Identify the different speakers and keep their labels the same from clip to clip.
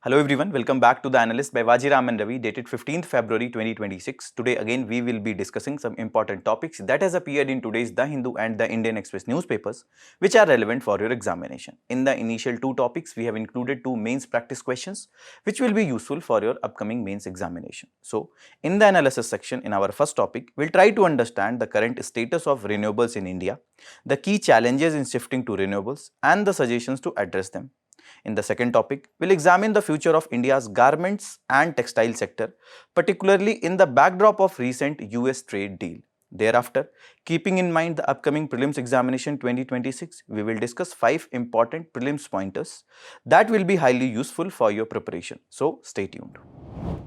Speaker 1: Hello everyone, welcome back to the Analyst by Vajiram and Ravi, dated 15th February 2026. Today again we will be discussing some important topics that has appeared in today's The Hindu and the Indian Express newspapers, which are relevant for your examination. In the initial two topics, we have included two mains practice questions, which will be useful for your upcoming mains examination. So, in the analysis section, in our first topic, we'll try to understand the current status of renewables in India, the key challenges in shifting to renewables, and the suggestions to address them. In the second topic, we'll examine the future of India's garments and textile sector, particularly in the backdrop of recent US trade deal. Thereafter, keeping in mind the upcoming prelims examination 2026, we will discuss 5 important prelims pointers that will be highly useful for your preparation. So, stay tuned.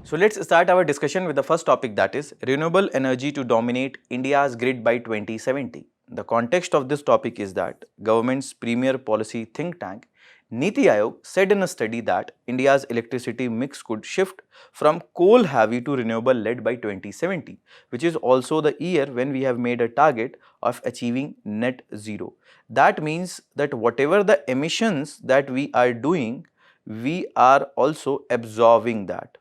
Speaker 1: So, let's start our discussion with the first topic, that is renewable energy to dominate India's grid by 2070. The context of this topic is that government's premier policy think tank IThe said in a study that India's electricity mix could shift from coal-heavy to renewable-led by 2070, which is also the year when we have made a target of achieving net zero. That means that whatever the emissions that we are doing, we are also absorbing that.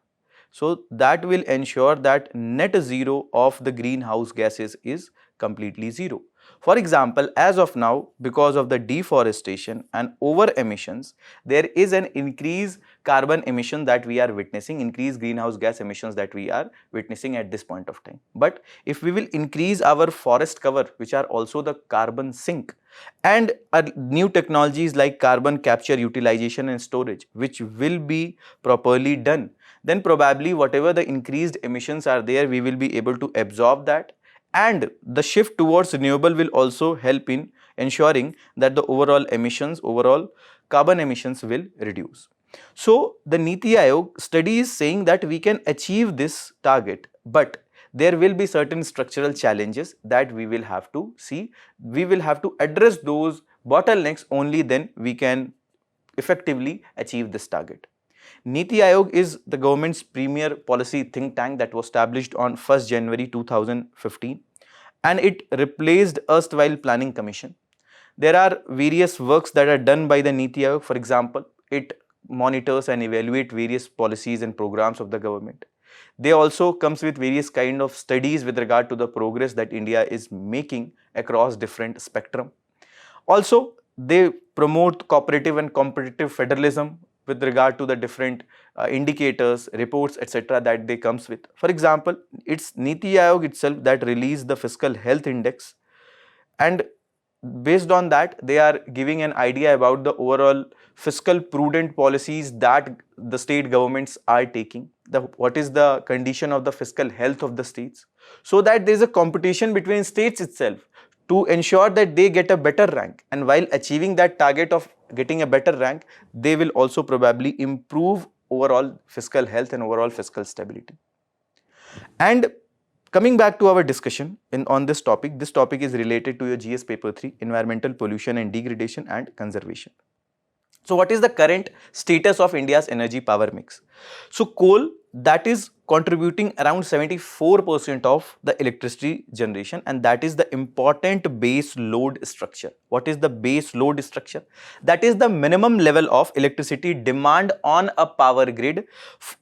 Speaker 1: So, that will ensure that net zero of the greenhouse gases is completely zero. For example, as of now, because of the deforestation and over emissions, there is an increased carbon emission that we are witnessing, increased greenhouse gas emissions that we are witnessing at this point of time. But if we will increase our forest cover, which are also the carbon sink, and new technologies like carbon capture, utilization and storage, which will be properly done, then probably whatever the increased emissions are there, we will be able to absorb that. And the shift towards renewable will also help in ensuring that the overall emissions, overall carbon emissions will reduce. So, the IThe study is saying that we can achieve this target, but there will be certain structural challenges that we will have to see. We will have to address those bottlenecks, only then we can effectively achieve this target. IThe is the government's premier policy think tank that was established on 1st January 2015, and it replaced erstwhile Planning Commission. There are various works that are done by the IThe. For example, it monitors and evaluates various policies and programs of the government. They also comes with various kind of studies with regard to the progress that India is making across different spectrum. Also, they promote cooperative and competitive federalism with regard to the different indicators, reports, etc. that they comes with. For example, it's IThe itself that released the fiscal health index, and based on that they are giving an idea about the overall fiscal prudent policies that the state governments are taking, what is the condition of the fiscal health of the states, so that there is a competition between states itself to ensure that they get a better rank, and while achieving that target of getting a better rank, they will also probably improve overall fiscal health and overall fiscal stability. And coming back to our discussion on this topic is related to your GS paper 3, environmental pollution and degradation and conservation. So, what is the current status of India's energy power mix? So, coal, that is contributing around 74% of the electricity generation, and that is the important base load structure. What is the base load structure? That is the minimum level of electricity demand on a power grid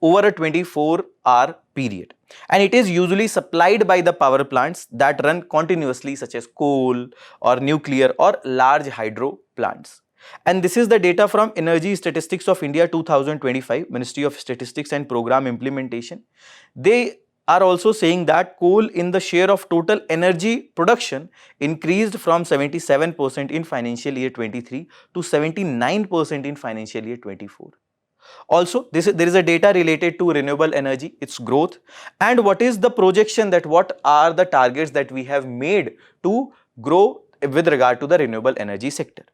Speaker 1: over a 24-hour period, and it is usually supplied by the power plants that run continuously, such as coal or nuclear or large hydro plants. And this is the data from Energy Statistics of India 2025, Ministry of Statistics and Program Implementation. They are also saying that coal in the share of total energy production increased from 77% in financial year 23 to 79% in financial year 24. Also, there is a data related to renewable energy, its growth, and what is the projection, that what are the targets that we have made to grow with regard to the renewable energy sector.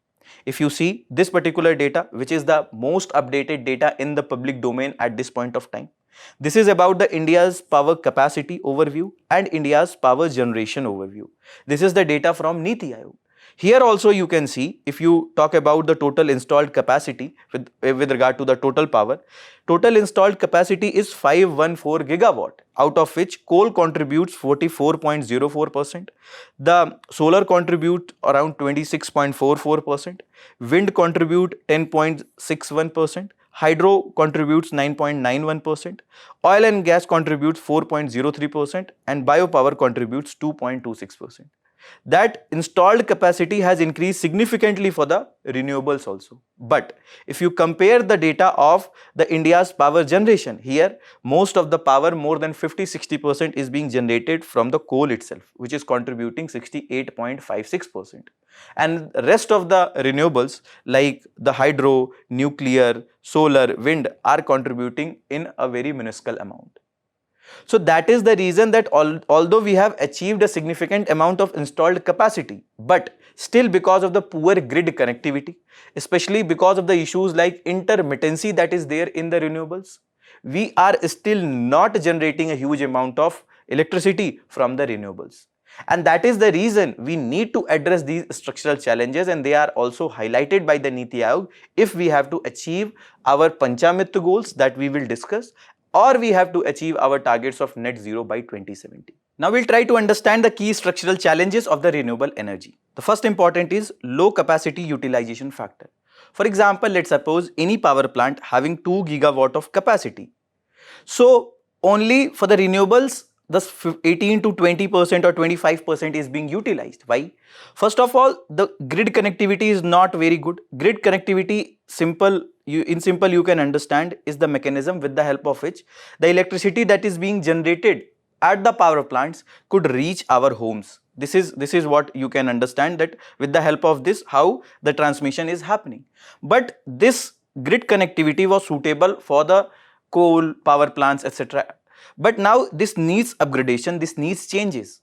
Speaker 1: If you see this particular data, which is the most updated data in the public domain at this point of time, this is about the India's power capacity overview and India's power generation overview. This is the data from IThe. Here also you can see, if you talk about the total installed capacity with regard to the total power, total installed capacity is 514 gigawatt, out of which coal contributes 44.04%, the solar contribute around 26.44%, wind contribute 10.61%, hydro contributes 9.91%, oil and gas contributes 4.03%, and biopower contributes 2.26%. That installed capacity has increased significantly for the renewables also. But if you compare the data of the India's power generation, here most of the power, more than 50-60%, is being generated from the coal itself, which is contributing 68.56%. And rest of the renewables like the hydro, nuclear, solar, wind are contributing in a very minuscule amount. So that is the reason that although we have achieved a significant amount of installed capacity, but still because of the poor grid connectivity, especially because of the issues like intermittency that is there in the renewables, we are still not generating a huge amount of electricity from the renewables. And that is the reason we need to address these structural challenges, and they are also highlighted by the NITI Aayog if we have to achieve our Panchamitra goals that we will discuss, or we have to achieve our targets of net zero by 2070. Now we'll try to understand the key structural challenges of the renewable energy. The first important is low capacity utilization factor. For example, let's suppose any power plant having 2 gigawatt of capacity. So only for the renewables, the 18 to 20% or 25% is being utilized. Why? First of all, the grid connectivity is not very good. Grid connectivity, in simple you can understand, is the mechanism with the help of which the electricity that is being generated at the power plants could reach our homes. This is what you can understand, that with the help of this how the transmission is happening. But this grid connectivity was suitable for the coal power plants, etc. But now this needs upgradation, this needs changes.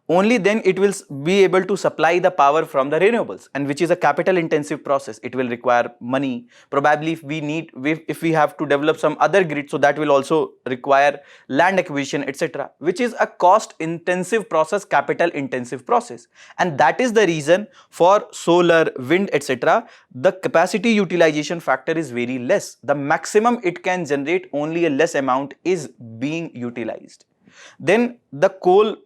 Speaker 1: Only then it will be able to supply the power from the renewables, and which is a capital intensive process. It will require money. Probably if we have to develop some other grid, so that will also require land acquisition, etc., which is a cost intensive process, capital intensive process. And that is the reason for solar, wind, etc., the capacity utilization factor is very less. The maximum it can generate, only a less amount is being utilized. Then the coal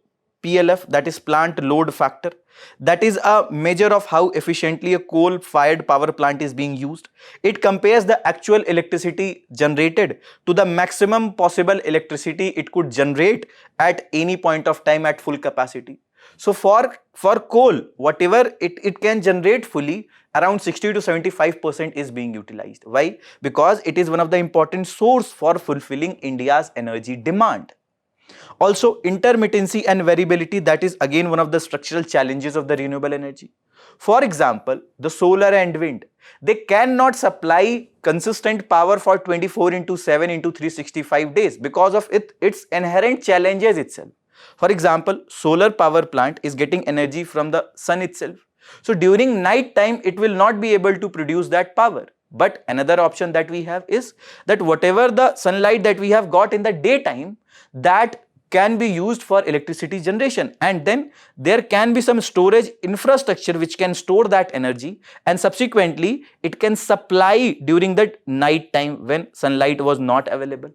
Speaker 1: PLF, that is plant load factor, that is a measure of how efficiently a coal fired power plant is being used. It compares the actual electricity generated to the maximum possible electricity it could generate at any point of time at full capacity. So for coal, whatever it can generate fully, around 60 to 75% is being utilized. Why? Because it is one of the important source for fulfilling India's energy demand. Also, intermittency and variability, that is again one of the structural challenges of the renewable energy. For example, the solar and wind, they cannot supply consistent power for 24 into 7 into 365 days because of its inherent challenges itself. For example, solar power plant is getting energy from the sun itself. So during night time, it will not be able to produce that power. But another option that we have is that whatever the sunlight that we have got in the daytime, that can be used for electricity generation, and then there can be some storage infrastructure which can store that energy, and subsequently it can supply during that night time when sunlight was not available.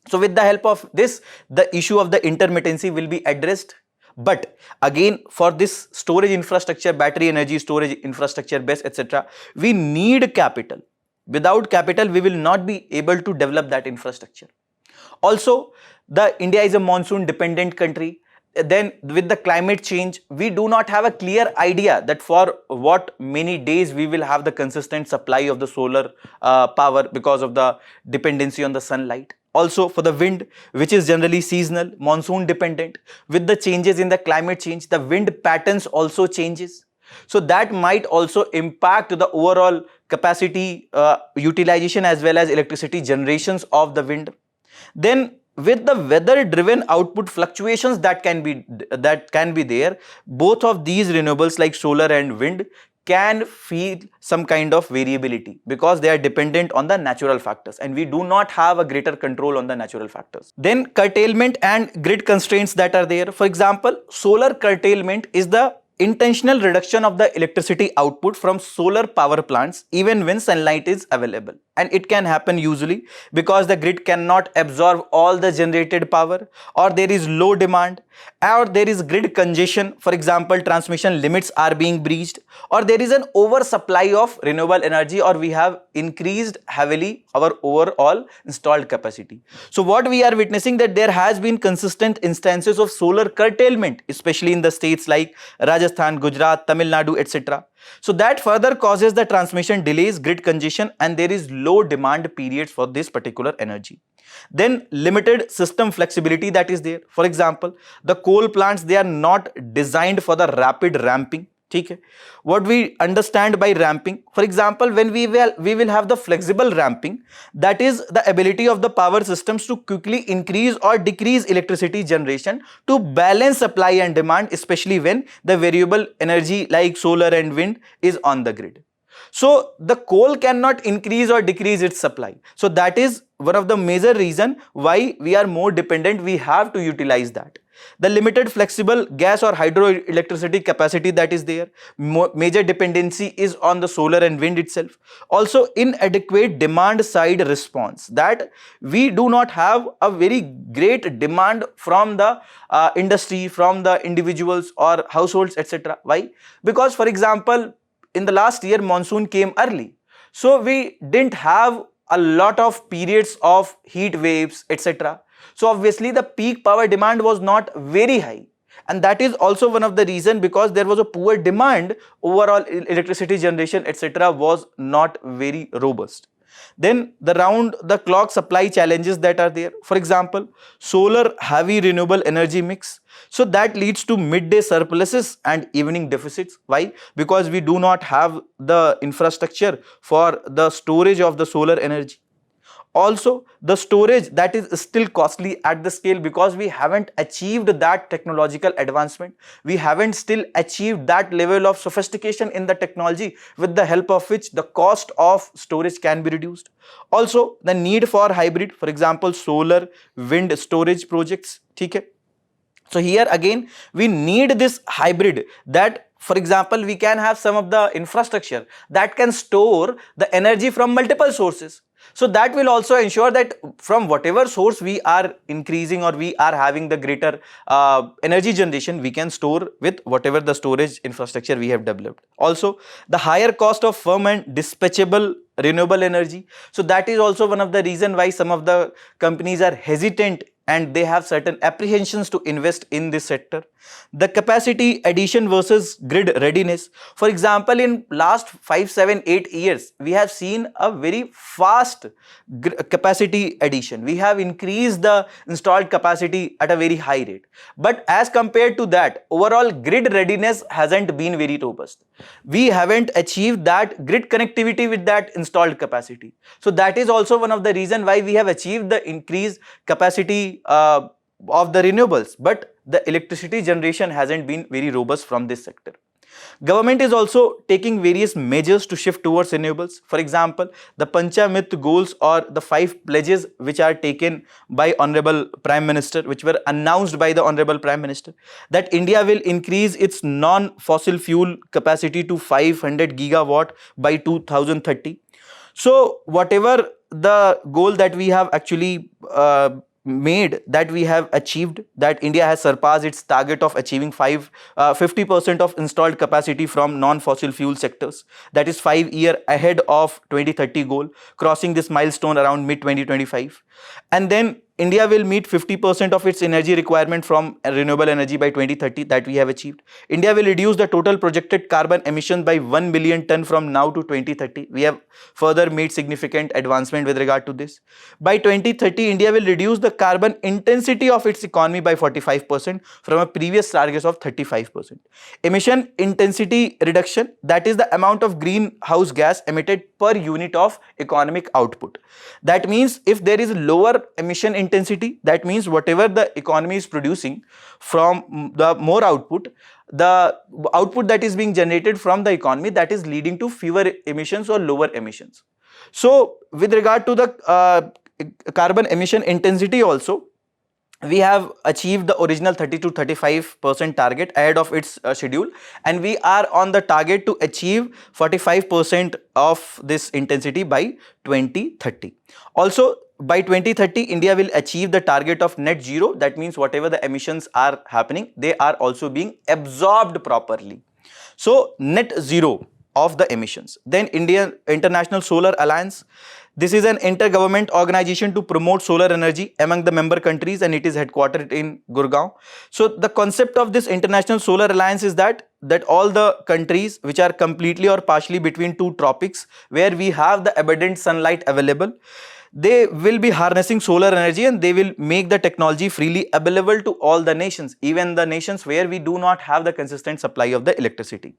Speaker 1: So with the help of this, the issue of the intermittency will be addressed. But again, for this storage infrastructure, battery energy storage infrastructure, BESS, etc., we need capital. Without capital, we will not be able to develop that infrastructure. Also, India is a monsoon dependent country. Then with the climate change, we do not have a clear idea that for what many days we will have the consistent supply of the solar power because of the dependency on the sunlight. Also for the wind, which is generally seasonal, monsoon dependent, with the changes in the climate change, the wind patterns also changes. So that might also impact the overall capacity utilization as well as electricity generations of the wind. Then with the weather driven output fluctuations that can be there, both of these renewables like solar and wind can feel some kind of variability because they are dependent on the natural factors, and we do not have a greater control on the natural factors. Then curtailment and grid constraints that are there. For example, solar curtailment is the intentional reduction of the electricity output from solar power plants even when sunlight is available. And it can happen usually because the grid cannot absorb all the generated power, or there is low demand, or there is grid congestion. For example, transmission limits are being breached, or there is an oversupply of renewable energy, or we have increased heavily our overall installed capacity. So what we are witnessing, that there has been consistent instances of solar curtailment, especially in the states like Rajasthan, Gujarat, Tamil Nadu, etc. So that further causes the transmission delays, grid congestion, and there is low demand periods for this particular energy. Then limited system flexibility that is there. For example, the coal plants, they are not designed for the rapid ramping. Okay. What we understand by ramping, for example, when we will have the flexible ramping, that is the ability of the power systems to quickly increase or decrease electricity generation to balance supply and demand, especially when the variable energy like solar and wind is on the grid. So the coal cannot increase or decrease its supply. So that is one of the major reason why we are more dependent. We have to utilize that. The limited flexible gas or hydroelectricity capacity that is there. Major dependency is on the solar and wind itself. Also inadequate demand side response, that we do not have a very great demand from the industry, from the individuals or households, etc. Why? Because, for example, in the last year monsoon came early, so we didn't have a lot of periods of heat waves, etc. So obviously the peak power demand was not very high, and that is also one of the reason, because there was a poor demand, overall electricity generation, etc. was not very robust. Then the round the clock supply challenges that are there. For example, solar heavy renewable energy mix, so that leads to midday surpluses and evening deficits. Why? Because we do not have the infrastructure for the storage of the solar energy. Also, the storage, that is still costly at the scale, because we haven't achieved that technological advancement. We haven't still achieved that level of sophistication in the technology with the help of which the cost of storage can be reduced. Also, the need for hybrid, for example, solar, wind storage projects. Okay. So here again, we need this hybrid, that for example, we can have some of the infrastructure that can store the energy from multiple sources. So that will also ensure that from whatever source we are increasing or we are having the greater energy generation, we can store with whatever the storage infrastructure we have developed. Also, the higher cost of firm and dispatchable renewable energy. So that is also one of the reason why some of the companies are hesitant and they have certain apprehensions to invest in this sector. The capacity addition versus grid readiness. For example, in last 5, 7, 8 years, we have seen a very fast capacity addition. We have increased the installed capacity at a very high rate. But as compared to that, overall grid readiness hasn't been very robust. We haven't achieved that grid connectivity with that installed capacity. So that is also one of the reasons why we have achieved the increased capacity of the renewables, but the electricity generation hasn't been very robust from this sector. Government is also taking various measures to shift towards renewables. For example, the Panchamrit goals, or the 5 pledges which are taken by Honorable Prime Minister, which were announced by the Honorable Prime Minister, that India will increase its non-fossil fuel capacity to 500 gigawatt by 2030. So whatever the goal that we have actually made, that we have achieved, that India has surpassed its target of achieving 50% of installed capacity from non-fossil fuel sectors. That is 5 years ahead of 2030 goal, crossing this milestone around mid 2025. And then India will meet 50% of its energy requirement from renewable energy by 2030, that we have achieved. India will reduce the total projected carbon emission by 1 million ton from now to 2030. We have further made significant advancement with regard to this. By 2030, India will reduce the carbon intensity of its economy by 45% from a previous target of 35%. Emission intensity reduction, that is the amount of greenhouse gas emitted per unit of economic output. That means if there is lower emission intensity, that means whatever the economy is producing, from the more output, the output that is being generated from the economy, that is leading to fewer emissions or lower emissions. So with regard to the carbon emission intensity also, we have achieved the original 30 to 35% target ahead of its schedule, and we are on the target to achieve 45% of this intensity by 2030. Also, by 2030, India will achieve the target of net zero. That means whatever the emissions are happening, they are also being absorbed properly. So net zero of the emissions. Then Indian International Solar Alliance. This is an intergovernment organization to promote solar energy among the member countries, and it is headquartered in Gurgaon. So the concept of this International Solar Alliance is that all the countries which are completely or partially between two tropics, where we have the abundant sunlight available, they will be harnessing solar energy, and they will make the technology freely available to all the nations, even the nations where we do not have the consistent supply of the electricity.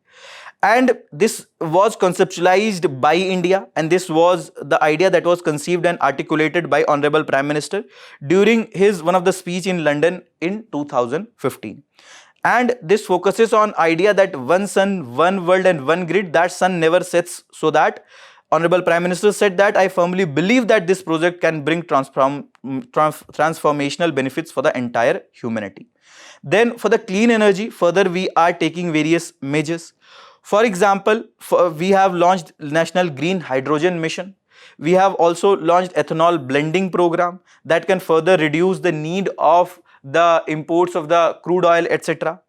Speaker 1: And this was conceptualized by India, and this was the idea that was conceived and articulated by Honorable Prime Minister during his one of the speech in London in 2015. And this focuses on idea that one sun, one world and one grid, that sun never sets. So that Honorable Prime Minister said that I firmly believe that this project can bring transformational benefits for the entire humanity. Then for the clean energy, further we are taking various measures. For example, we have launched National Green Hydrogen Mission. We have also launched ethanol blending program that can further reduce the need of the imports of the crude oil, etc.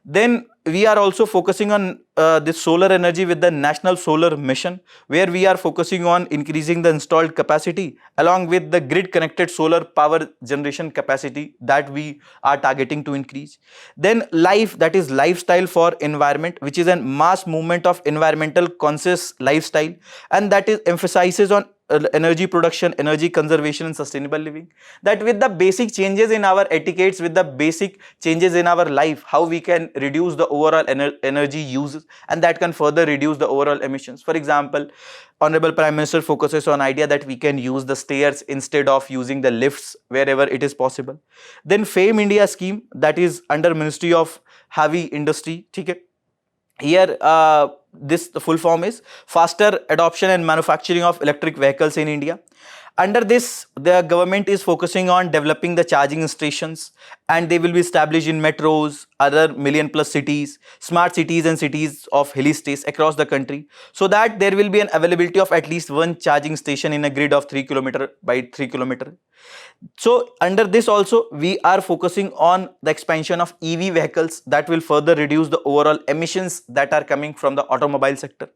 Speaker 1: Then we are also focusing on this solar energy with the National Solar Mission, where we are focusing on increasing the installed capacity along with the grid connected solar power generation capacity that we are targeting to increase. Then life, that is lifestyle for environment, which is a mass movement of environmental conscious lifestyle, and that is emphasizes on energy production, energy conservation and sustainable living. That with the basic changes in our etiquettes, with the basic changes in our life, how we can reduce the overall energy uses, and that can further reduce the overall emissions. For example, Honorable Prime Minister focuses on idea that we can use the stairs instead of using the lifts wherever it is possible. Then FAME India scheme, that is under Ministry of Heavy Industry. Okay? Here the full form is faster adoption and manufacturing of electric vehicles in India. Under this, the government is focusing on developing the charging stations, and they will be established in metros, other million plus cities, smart cities and cities of hilly states across the country, so that there will be an availability of at least one charging station in a grid of 3 km by 3 km. So under this also, we are focusing on the expansion of EV vehicles that will further reduce the overall emissions that are coming from the automobile sector.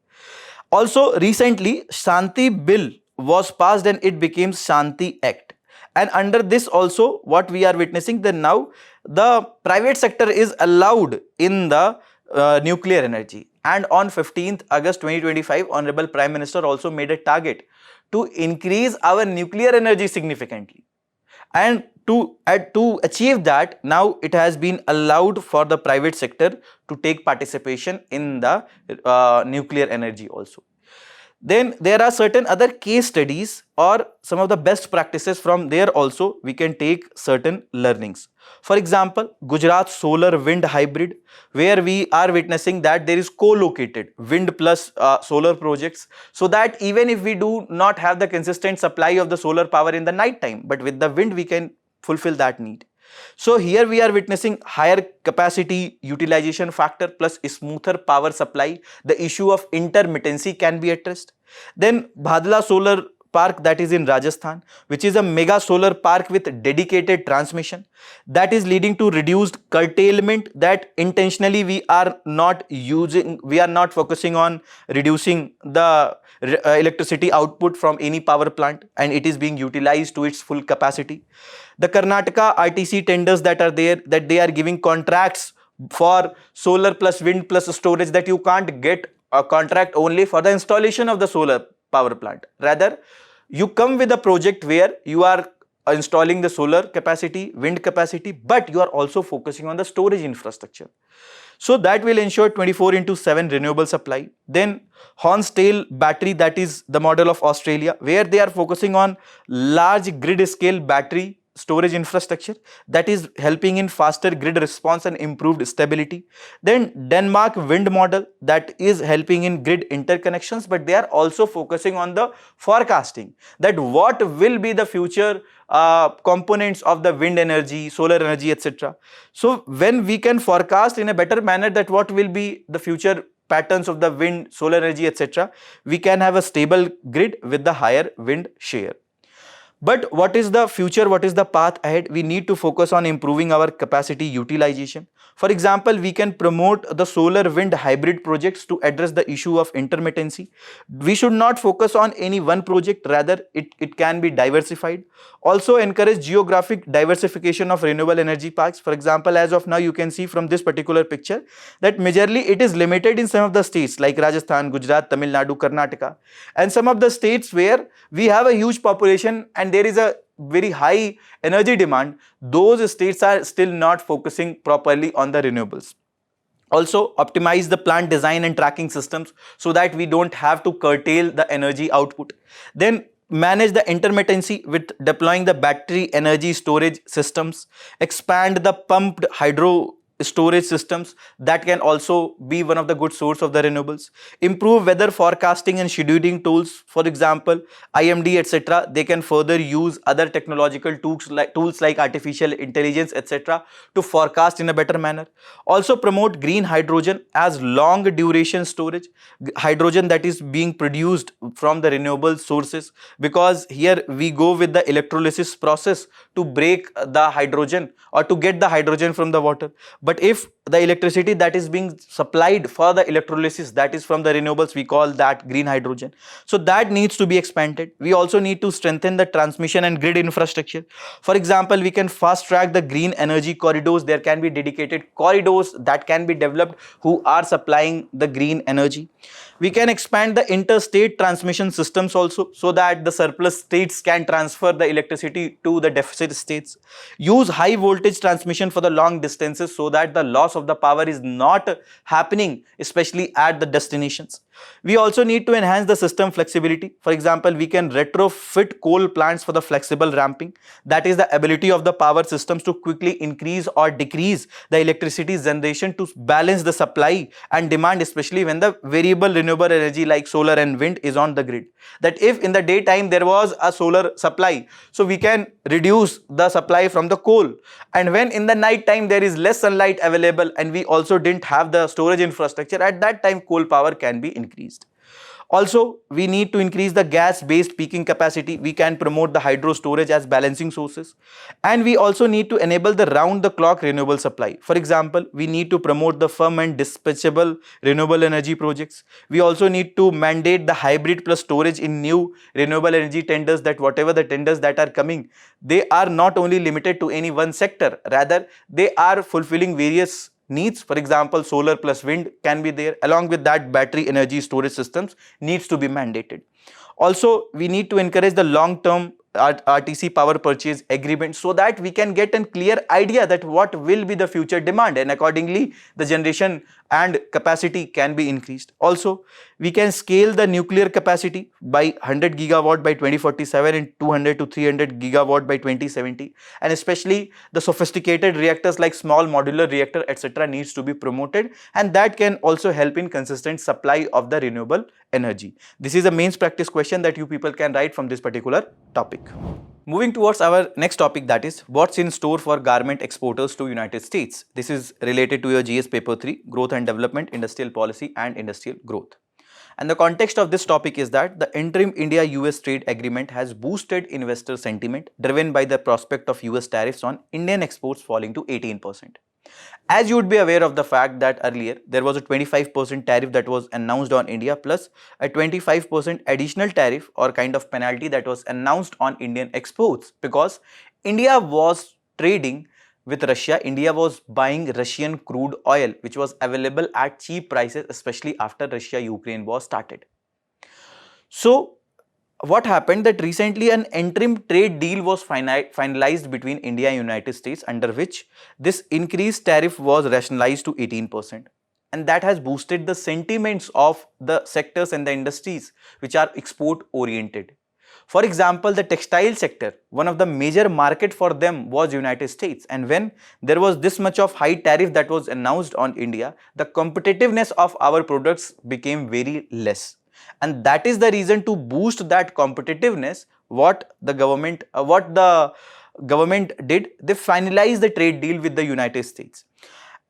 Speaker 1: Also recently, Shanti Bill was passed and it became Shanti Act. And under this also, what we are witnessing, that now the private sector is allowed in the nuclear energy. And on 15th August 2025, Honorable Prime Minister also made a target to increase our nuclear energy significantly. And to achieve that, now it has been allowed for the private sector to take participation in the nuclear energy also. Then there are certain other case studies or some of the best practices from there also we can take certain learnings. For example, Gujarat solar wind hybrid, where we are witnessing that there is co-located wind plus solar projects, so that even if we do not have the consistent supply of the solar power in the night time, but with the wind we can fulfill that need. So here we are witnessing higher capacity utilization factor plus smoother power supply. The issue of intermittency can be addressed. Then Bhadla solar park, that is in Rajasthan, which is a mega solar park with dedicated transmission, that is leading to reduced curtailment, that intentionally we are not focusing on reducing the electricity output from any power plant, and it is being utilized to its full capacity. The Karnataka RTC tenders that are there, that they are giving contracts for solar plus wind plus storage, that you can't get a contract only for the installation of the solar power plant. Rather, you come with a project where you are installing the solar capacity, wind capacity, but you are also focusing on the storage infrastructure. So that will ensure 24/7 renewable supply. Then Hornsdale battery, that is the model of Australia, where they are focusing on large grid scale battery storage infrastructure that is helping in faster grid response and improved stability. Then Denmark wind model that is helping in grid interconnections, but they are also focusing on the forecasting that what will be the future components of the wind energy, solar energy, etc. So when we can forecast in a better manner that what will be the future patterns of the wind, solar energy, etc., we can have a stable grid with the higher wind share. But what is the future? What is the path ahead? We need to focus on improving our capacity utilization. For example, we can promote the solar wind hybrid projects to address the issue of intermittency. We should not focus on any one project, rather it can be diversified. Also encourage geographic diversification of renewable energy parks. For example, as of now you can see from this particular picture that majorly it is limited in some of the states like Rajasthan, Gujarat, Tamil Nadu, Karnataka, and some of the states where we have a huge population and there is a very high energy demand. Those states are still not focusing properly on the renewables. Also optimize the plant design and tracking systems so that we don't have to curtail the energy output. Then manage the intermittency with deploying the battery energy storage systems. Expand the pumped hydro storage systems that can also be one of the good source of the renewables. Improve weather forecasting and scheduling tools, for example IMD, etc. They can further use other technological tools like artificial intelligence, etc. to forecast in a better manner. Also promote green hydrogen as long duration storage, hydrogen that is being produced from the renewable sources, because here we go with the electrolysis process to break the hydrogen or to get the hydrogen from the water. But if the electricity that is being supplied for the electrolysis that is from the renewables, we call that green hydrogen. So that needs to be expanded. We also need to strengthen the transmission and grid infrastructure. For example, we can fast track the green energy corridors. There can be dedicated corridors that can be developed who are supplying the green energy. We can expand the interstate transmission systems also so that the surplus states can transfer the electricity to the deficit states. Use high voltage transmission for the long distances so that the loss of the power is not happening, especially at the destinations. We also need to enhance the system flexibility. For example, we can retrofit coal plants for the flexible ramping. That is the ability of the power systems to quickly increase or decrease the electricity generation to balance the supply and demand, especially when the variable renewable energy like solar and wind is on the grid. That if in the daytime there was a solar supply, so we can reduce the supply from the coal, and when in the night time there is less sunlight available and we also didn't have the storage infrastructure, at that time coal power can be increased. Also, we need to increase the gas-based peaking capacity. We can promote the hydro storage as balancing sources. And we also need to enable the round-the-clock renewable supply. For example, we need to promote the firm and dispatchable renewable energy projects. We also need to mandate the hybrid plus storage in new renewable energy tenders, that whatever the tenders that are coming, they are not only limited to any one sector, rather they are fulfilling various needs. For example, solar plus wind can be there. Along with that, battery energy storage systems needs to be mandated. Also, we need to encourage the long-term RTC power purchase agreement so that we can get a clear idea that what will be the future demand, and accordingly the generation and capacity can be increased. Also, we can scale the nuclear capacity by 100 gigawatt by 2047 and 200 to 300 gigawatt by 2070, and especially the sophisticated reactors like small modular reactor, etc. needs to be promoted, and that can also help in consistent supply of the renewable energy. This is a mains practice question that you people can write from this particular topic. Moving towards our next topic, that is what's in store for garment exporters to United States. This is related to your GS paper 3, growth and development, industrial policy and industrial growth. And the context of this topic is that the interim India-US trade agreement has boosted investor sentiment driven by the prospect of US tariffs on Indian exports falling to 18%. As you would be aware of the fact that earlier there was a 25% tariff that was announced on India plus a 25% additional tariff or kind of penalty that was announced on Indian exports, because India was trading with Russia. India was buying Russian crude oil which was available at cheap prices, especially after Russia-Ukraine war started. So what happened that recently an interim trade deal was finalized between India and United States, under which this increased tariff was rationalized to 18%. And that has boosted the sentiments of the sectors and the industries which are export oriented. For example, the textile sector, one of the major market for them was United States, and when there was this much of high tariff that was announced on India, the competitiveness of our products became very less. And that is the reason to boost that competitiveness, what the government did, they finalized the trade deal with the United States.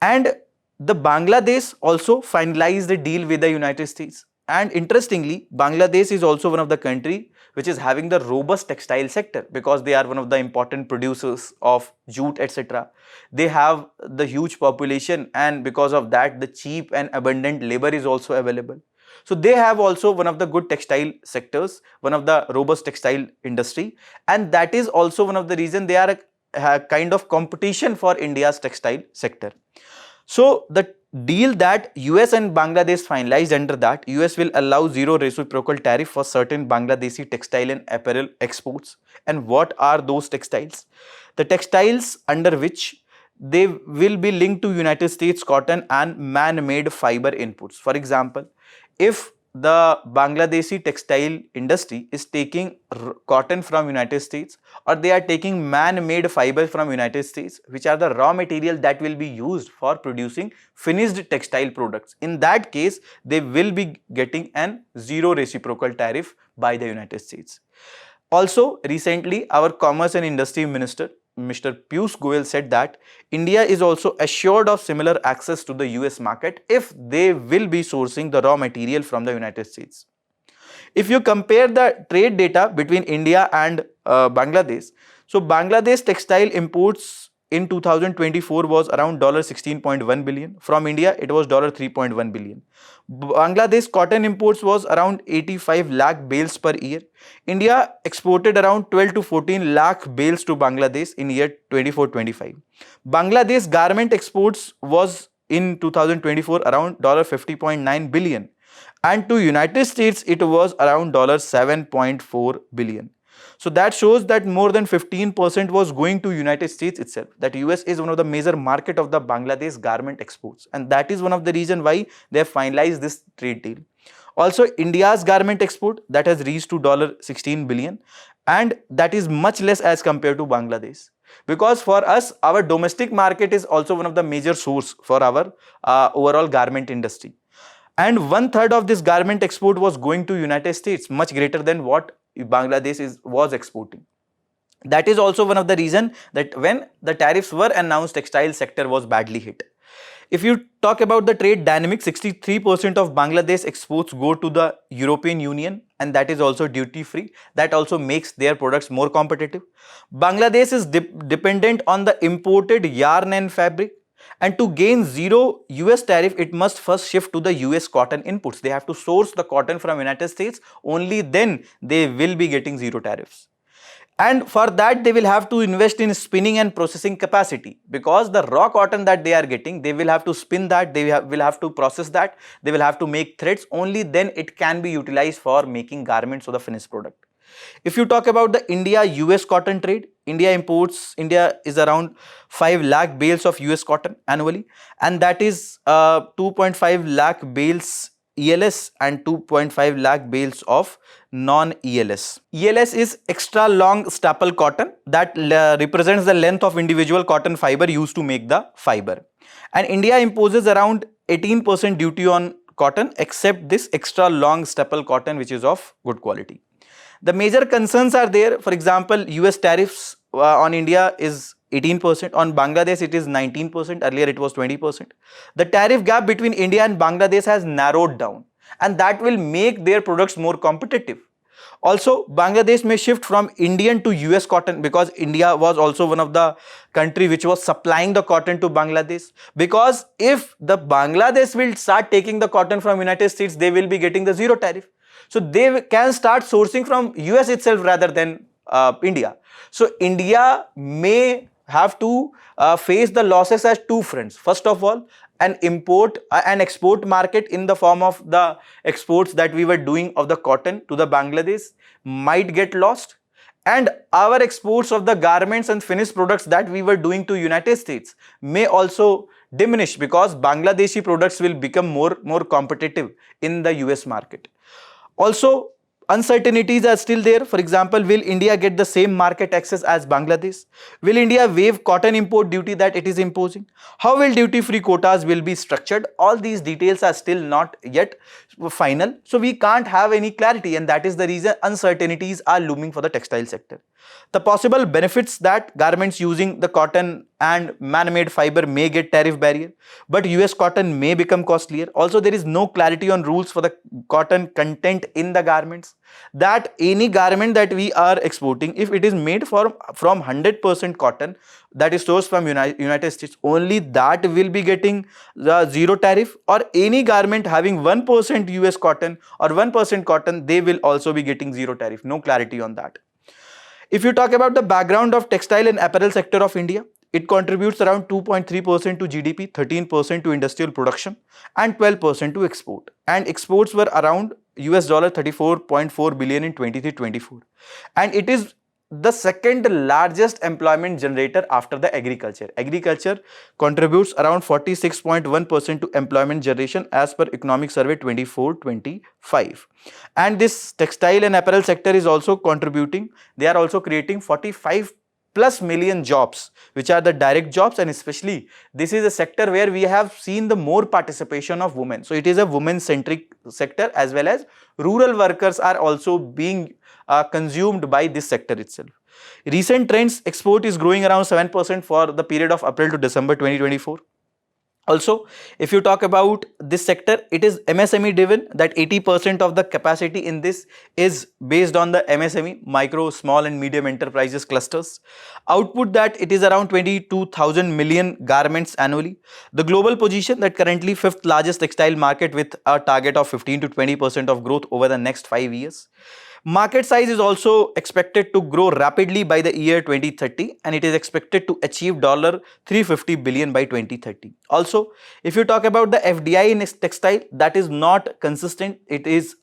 Speaker 1: And the Bangladesh also finalized the deal with the United States. And interestingly, Bangladesh is also one of the country which is having the robust textile sector, because they are one of the important producers of jute, etc. They have the huge population, and because of that the cheap and abundant labor is also available. So they have also one of the good textile sectors, one of the robust textile industry, and that is also one of the reason they are a kind of competition for India's textile sector. So the deal that US and Bangladesh finalized, under that US will allow zero reciprocal tariff for certain Bangladeshi textile and apparel exports. And what are those textiles? The textiles under which they will be linked to United States cotton and man-made fiber inputs. For example, if the Bangladeshi textile industry is taking cotton from United States, or they are taking man-made fiber from United States, which are the raw material that will be used for producing finished textile products, in that case they will be getting an zero reciprocal tariff by the United States. Also, recently our Commerce and Industry Minister Mr. Piyush Goyal said that India is also assured of similar access to the US market if they will be sourcing the raw material from the United States. If you compare the trade data between India and Bangladesh, so Bangladesh textile imports in 2024 was around $16.1 billion. From India, it was $3.1 billion. Bangladesh cotton imports was around 85 lakh bales per year. India exported around 12 to 14 lakh bales to Bangladesh in year 24-25. Bangladesh garment exports was in 2024 around $50.9 billion. And to United States, it was around $7.4 billion. So that shows that more than 15% was going to United States itself. That US is one of the major market of the Bangladesh garment exports, and that is one of the reason why they have finalized this trade deal. Also, India's garment export that has reached to $16 billion, and that is much less as compared to Bangladesh. Because for us, our domestic market is also one of the major source for our overall garment industry. And 1/3 of this garment export was going to United States, much greater than what Bangladesh was exporting. That is also one of the reason that when the tariffs were announced, textile sector was badly hit. If you talk about the trade dynamics, 63% of Bangladesh exports go to the European Union, and that is also duty free. That also makes their products more competitive. Bangladesh is dependent on the imported yarn and fabric. And to gain zero US tariff, it must first shift to the US cotton inputs. They have to source the cotton from United States, only then they will be getting zero tariffs. And for that, they will have to invest in spinning and processing capacity, because the raw cotton that they are getting, they will have to spin that, they will have to process that, they will have to make threads, only then it can be utilized for making garments or the finished product. If you talk about the India-US cotton trade, India is around 5 lakh bales of US cotton annually, and that is 2.5 lakh bales ELS and 2.5 lakh bales of non-ELS. ELS is extra long staple cotton that represents the length of individual cotton fiber used to make the fiber. And India imposes around 18% duty on cotton except this extra long staple cotton, which is of good quality. The major concerns are there. For example, US tariffs on India is 18%, on Bangladesh it is 19%, earlier it was 20%. The tariff gap between India and Bangladesh has narrowed down, and that will make their products more competitive. Also, Bangladesh may shift from Indian to US cotton, because India was also one of the country which was supplying the cotton to Bangladesh. Because if the Bangladesh will start taking the cotton from United States, they will be getting the zero tariff. So they can start sourcing from US itself rather than India. So India may have to face the losses as two fronts. First of all, an export market in the form of the exports that we were doing of the cotton to the Bangladesh might get lost, and our exports of the garments and finished products that we were doing to United States may also diminish, because Bangladeshi products will become more competitive in the US market. Also, uncertainties are still there. For example, will India get the same market access as Bangladesh? Will India waive cotton import duty that it is imposing? How will duty-free quotas will be structured? All these details are still not yet final. So we can't have any clarity, and that is the reason uncertainties are looming for the textile sector. The possible benefits that garments using the cotton and man-made fiber may get tariff barrier, but US cotton may become costlier. Also, there is no clarity on rules for the cotton content in the garments. That any garment that we are exporting, if it is made from 100% cotton that is sourced from United States, only that will be getting the zero tariff, or any garment having 1% US cotton or 1% cotton, they will also be getting zero tariff. No clarity on that. If you talk about the background of textile and apparel sector of India, it contributes around 2.3% to GDP, 13% to industrial production, and 12% to export. And exports were around US dollar 34.4 billion in 23-24. And it is the second largest employment generator after the agriculture. Agriculture contributes around 46.1% to employment generation as per Economic Survey 24-25. And this textile and apparel sector is also contributing. They are also creating 45 plus million jobs, which are the direct jobs, and especially this is a sector where we have seen the more participation of women. So it is a women-centric sector, as well as rural workers are also being consumed by this sector itself. Recent trends, export is growing around 7% for the period of April to December 2024. Also, if you talk about this sector, it is MSME driven, that 80% of the capacity in this is based on the MSME, micro, small and medium enterprises clusters. Output that it is around 22,000 million garments annually. The global position that currently 5th largest textile market with a target of 15 to 20% of growth over the next 5 years. Market size is also expected to grow rapidly by the year 2030, and it is expected to achieve $350 billion by 2030. Also, if you talk about the FDI in textile, that is not consistent. It is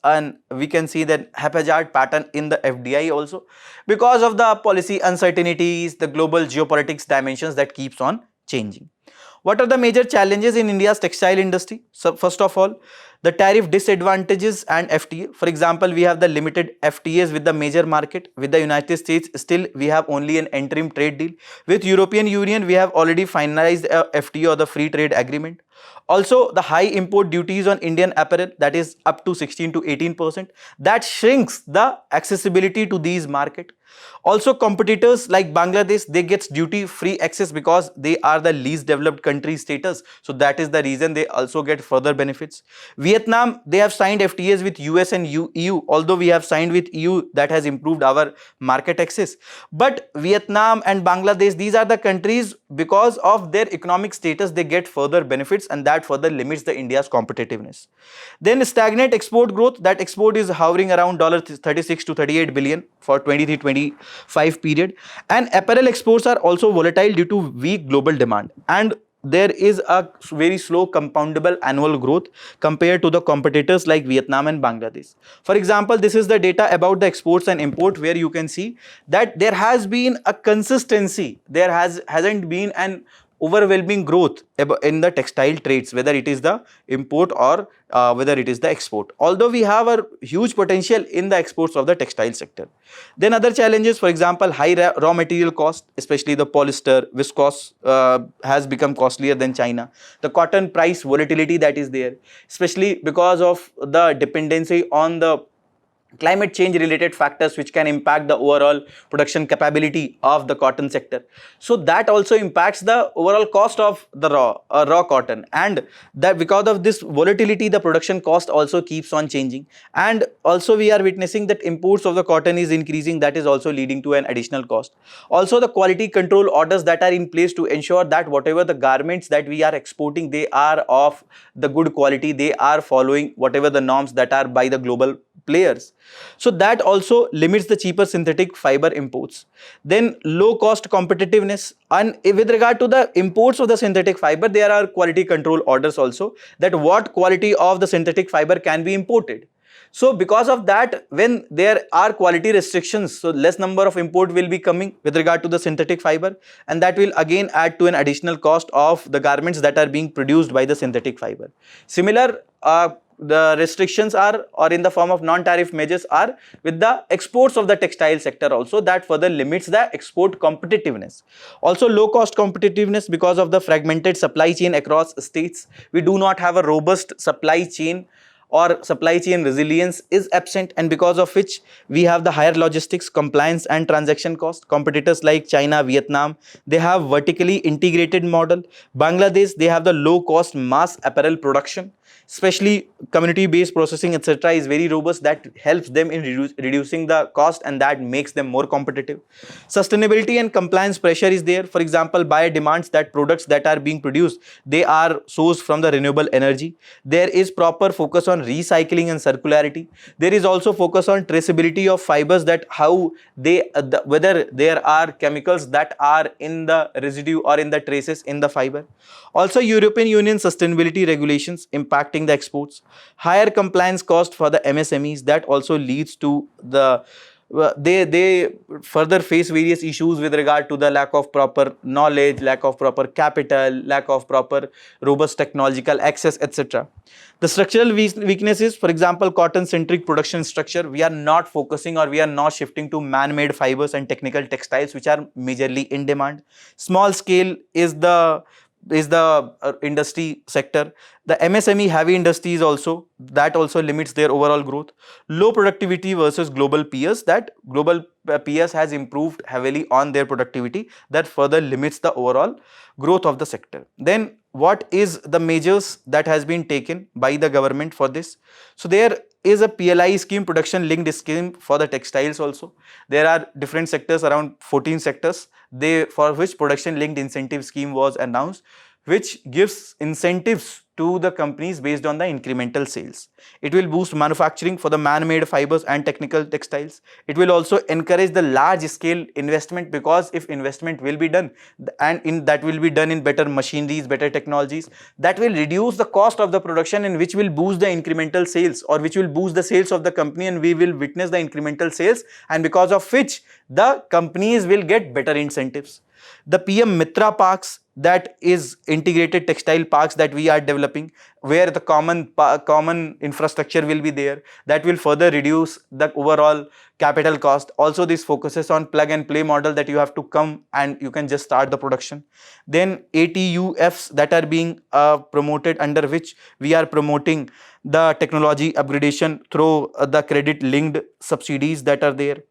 Speaker 1: we can see that haphazard pattern in the FDI also, because of the policy uncertainties, the global geopolitics dimensions that keeps on changing. What are the major challenges in India's textile industry? So first of all, the tariff disadvantages and FTA. For example, we have the limited FTAs with the major market. With the United States, still we have only an interim trade deal. With European Union, we have already finalized a FTA or the free trade agreement. Also, the high import duties on Indian apparel, that is up to 16 to 18%. That shrinks the accessibility to these markets. Also, competitors like Bangladesh, they get duty-free access because they are the least developed country status. So that is the reason they also get further benefits. Vietnam, they have signed FTAs with US and EU. Although we have signed with EU, that has improved our market access. But Vietnam and Bangladesh, these are the countries, because of their economic status, they get further benefits, and that further limits the India's competitiveness. Then stagnant export growth, that export is hovering around $36 to 38 billion for 23-25 period. And apparel exports are also volatile due to weak global demand, and there is a very slow compoundable annual growth compared to the competitors like Vietnam and Bangladesh. For example, this is the data about the exports and import, where you can see that there has been a consistency. There hasn't been an overwhelming growth in the textile trades, whether it is the import or whether it is the export. Although we have a huge potential in the exports of the textile sector. Then other challenges, for example, high raw material cost, especially the polyester, viscose has become costlier than China. The cotton price volatility that is there, especially because of the dependency on the climate change related factors which can impact the overall production capability of the cotton sector. So that also impacts the overall cost of the raw cotton, and that because of this volatility, the production cost also keeps on changing. And also we are witnessing that imports of the cotton is increasing, that is also leading to an additional cost. Also the quality control orders that are in place to ensure that whatever the garments that we are exporting, they are of the good quality, they are following whatever the norms that are by the global players. So that also limits the cheaper synthetic fiber imports. Then low cost competitiveness, and with regard to the imports of the synthetic fiber, there are quality control orders also, that what quality of the synthetic fiber can be imported. So because of that, when there are quality restrictions, so less number of import will be coming with regard to the synthetic fiber, and that will again add to an additional cost of the garments that are being produced by the synthetic fiber. Similar the restrictions are, or in the form of non-tariff measures are with the exports of the textile sector also, that further limits the export competitiveness. Also low cost competitiveness because of the fragmented supply chain across states. We do not have a robust supply chain, or supply chain resilience is absent, and because of which we have the higher logistics, compliance and transaction cost. Competitors like China, Vietnam, they have vertically integrated model. Bangladesh, they have the low cost mass apparel production, especially community based processing etc. is very robust, that helps them in reducing the cost, and that makes them more competitive. Sustainability and compliance pressure is there. For example, buyer demands that products that are being produced, they are sourced from the renewable energy. There is proper focus on recycling and circularity. There is also focus on traceability of fibers, that how they whether there are chemicals that are in the residue or in the traces in the fiber. Also European Union sustainability regulations impacting the exports. Higher compliance cost for the MSMEs, that also leads to the they further face various issues with regard to the lack of proper knowledge, lack of proper capital, lack of proper robust technological access etc. The structural weaknesses, for example, cotton centric production structure, we are not focusing, or we are not shifting to man-made fibers and technical textiles which are majorly in demand. Small scale is the industry sector. The MSME heavy industries also, that also limits their overall growth. Low productivity versus global peers, that global peers has improved heavily on their productivity, that further limits the overall growth of the sector. Then what is the measures that has been taken by the government for this? So there is a PLI scheme, production linked scheme for the textiles also. There are different sectors, around 14 sectors, for which production linked incentive scheme was announced, which gives incentives to the companies based on the incremental sales. It will boost manufacturing for the man-made fibers and technical textiles. It will also encourage the large scale investment, because if investment will be done, and that will be done in better machineries, better technologies, that will reduce the cost of the production, and which will boost the incremental sales, or which will boost the sales of the company, and we will witness the incremental sales, and because of which the companies will get better incentives. The PM Mitra parks, that is integrated textile parks that we are developing, where the common infrastructure will be there, that will further reduce the overall capital cost. Also this focuses on plug and play model, that you have to come and you can just start the production. Then ATUFs that are being promoted, under which we are promoting the technology upgradation through the credit linked subsidies that are there.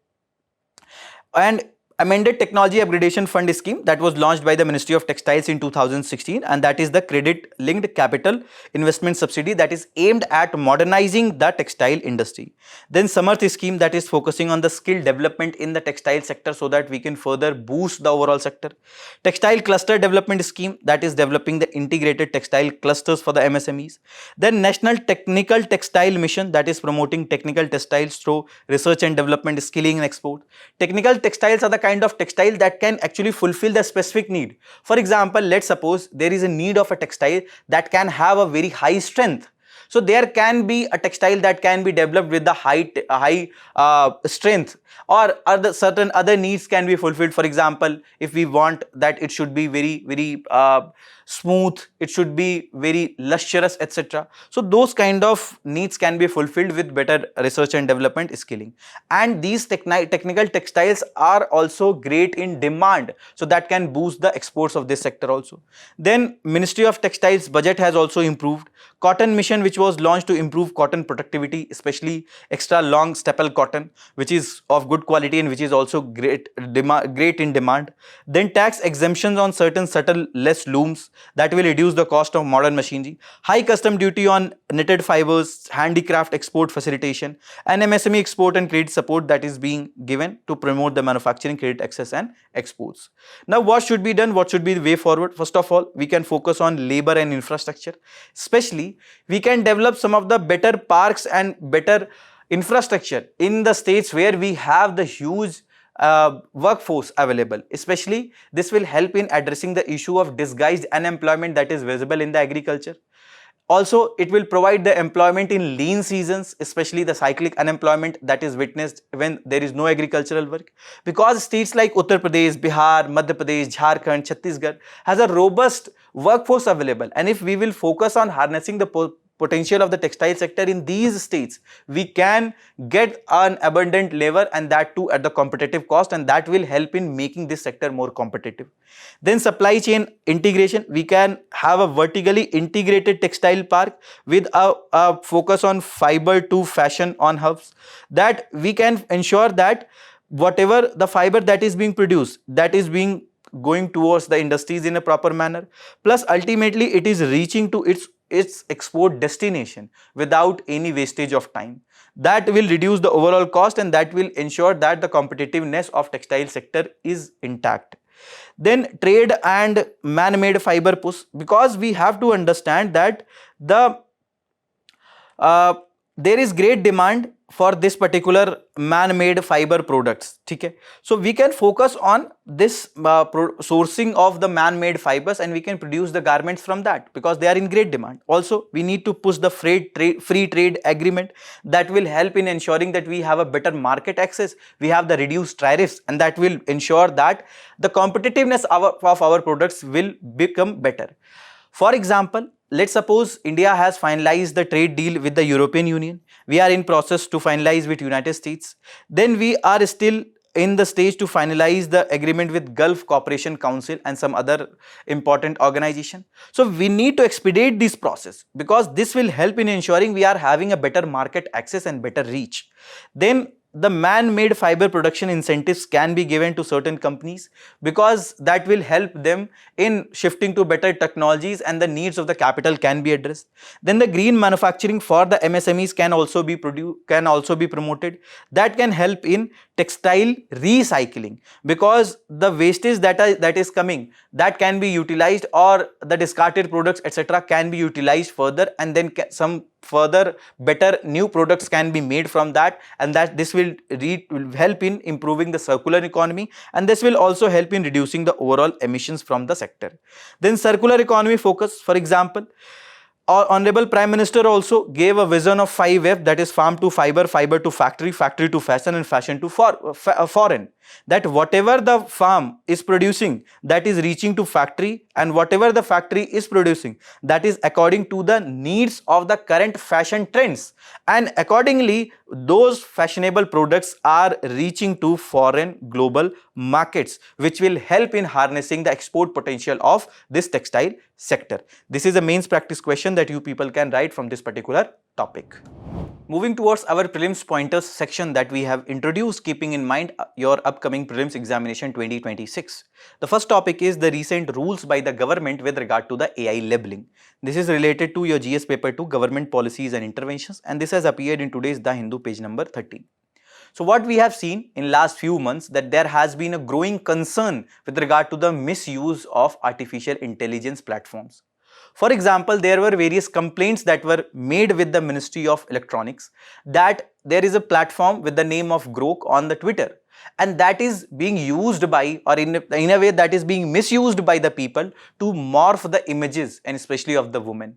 Speaker 1: And amended technology upgradation fund scheme, that was launched by the Ministry of Textiles in 2016, and that is the credit linked capital investment subsidy, that is aimed at modernizing the textile industry. Then Samarth scheme, that is focusing on the skill development in the textile sector, so that we can further boost the overall sector. Textile cluster development scheme, that is developing the integrated textile clusters for the MSMEs. Then National Technical Textile Mission, that is promoting technical textiles through research and development, skilling and export. Technical textiles are the kind of textile that can actually fulfill the specific need. For example, let's suppose there is a need of a textile that can have a very high strength. So there can be a textile that can be developed with the high strength, or other certain other needs can be fulfilled. For example, if we want that it should be very smooth, it should be very lustrous etc. So those kind of needs can be fulfilled with better research and development skilling. And these technical textiles are also great in demand, so that can boost the exports of this sector also. Then Ministry of Textiles budget has also improved. Cotton mission, which was launched to improve cotton productivity, especially extra long staple cotton, which is of good quality and which is also great in demand. Then tax exemptions on certain subtle less looms, that will reduce the cost of modern machinery. High custom duty on knitted fibers, handicraft export facilitation, and MSME export and credit support, that is being given to promote the manufacturing, credit access and exports. Now what should be done? What should be the way forward? First of all, we can focus on labor and infrastructure. Especially we can develop some of the better parks and better infrastructure in the states where we have the huge workforce available. Especially this will help in addressing the issue of disguised unemployment that is visible in the agriculture. Also, it will provide the employment in lean seasons, especially the cyclic unemployment that is witnessed when there is no agricultural work. Because states like Uttar Pradesh, Bihar, Madhya Pradesh, Jharkhand, Chhattisgarh has a robust workforce available, and if we will focus on harnessing the potential of the textile sector in these states, we can get an abundant labor, and that too at the competitive cost, and that will help in making this sector more competitive. Then supply chain integration, we can have a vertically integrated textile park with a focus on fiber to fashion on hubs, that we can ensure that whatever the fiber that is being produced, that is being going towards the industries in a proper manner, plus ultimately it is reaching to its export destination without any wastage of time. That will reduce the overall cost, and that will ensure that the competitiveness of textile sector is intact. Then trade and man-made fiber push, because we have to understand that the there is great demand for this particular man-made fiber products. Okay, so we can focus on this sourcing of the man-made fibers, and we can produce the garments from that because they are in great demand. Also, we need to push the free trade agreement, that will help in ensuring that we have a better market access, we have the reduced tariffs, and that will ensure that the competitiveness of our products will become better. For example, let's suppose India has finalized the trade deal with the European Union. We are in process to finalize with United States. Then we are still in the stage to finalize the agreement with Gulf Cooperation Council and some other important organization. So we need to expedite this process, because this will help in ensuring we are having a better market access and better reach. Then the man-made fiber production incentives can be given to certain companies, because that will help them in shifting to better technologies, and the needs of the capital can be addressed. Then the green manufacturing for the MSMEs can also be promoted. That can help in textile recycling, because the wastage that is coming, that can be utilized, or the discarded products etc. can be utilized further, and then some further better new products can be made from that, and that this will help in improving the circular economy, and this will also help in reducing the overall emissions from the sector. Then circular economy focus, for example, our Honorable Prime Minister also gave a vision of 5F, that is farm to fiber, fiber to factory, factory to fashion, and fashion to foreign. That whatever the farm is producing, that is reaching to factory, and whatever the factory is producing, that is according to the needs of the current fashion trends, and accordingly those fashionable products are reaching to foreign global markets, which will help in harnessing the export potential of this textile sector. This is a mains practice question that you people can write from this particular topic. Moving towards our prelims pointers section that we have introduced, keeping in mind your upcoming prelims examination 2026. The first topic is the recent rules by the government with regard to the AI labeling. This is related to your GS paper 2, government policies and interventions, and this has appeared in today's The Hindu page number 13. So what we have seen in last few months, that there has been a growing concern with regard to the misuse of artificial intelligence platforms. For example, there were various complaints that were made with the Ministry of Electronics, that there is a platform with the name of Grok on the Twitter, and that is being used by, or in a way that is being misused by the people to morph the images, and especially of the women.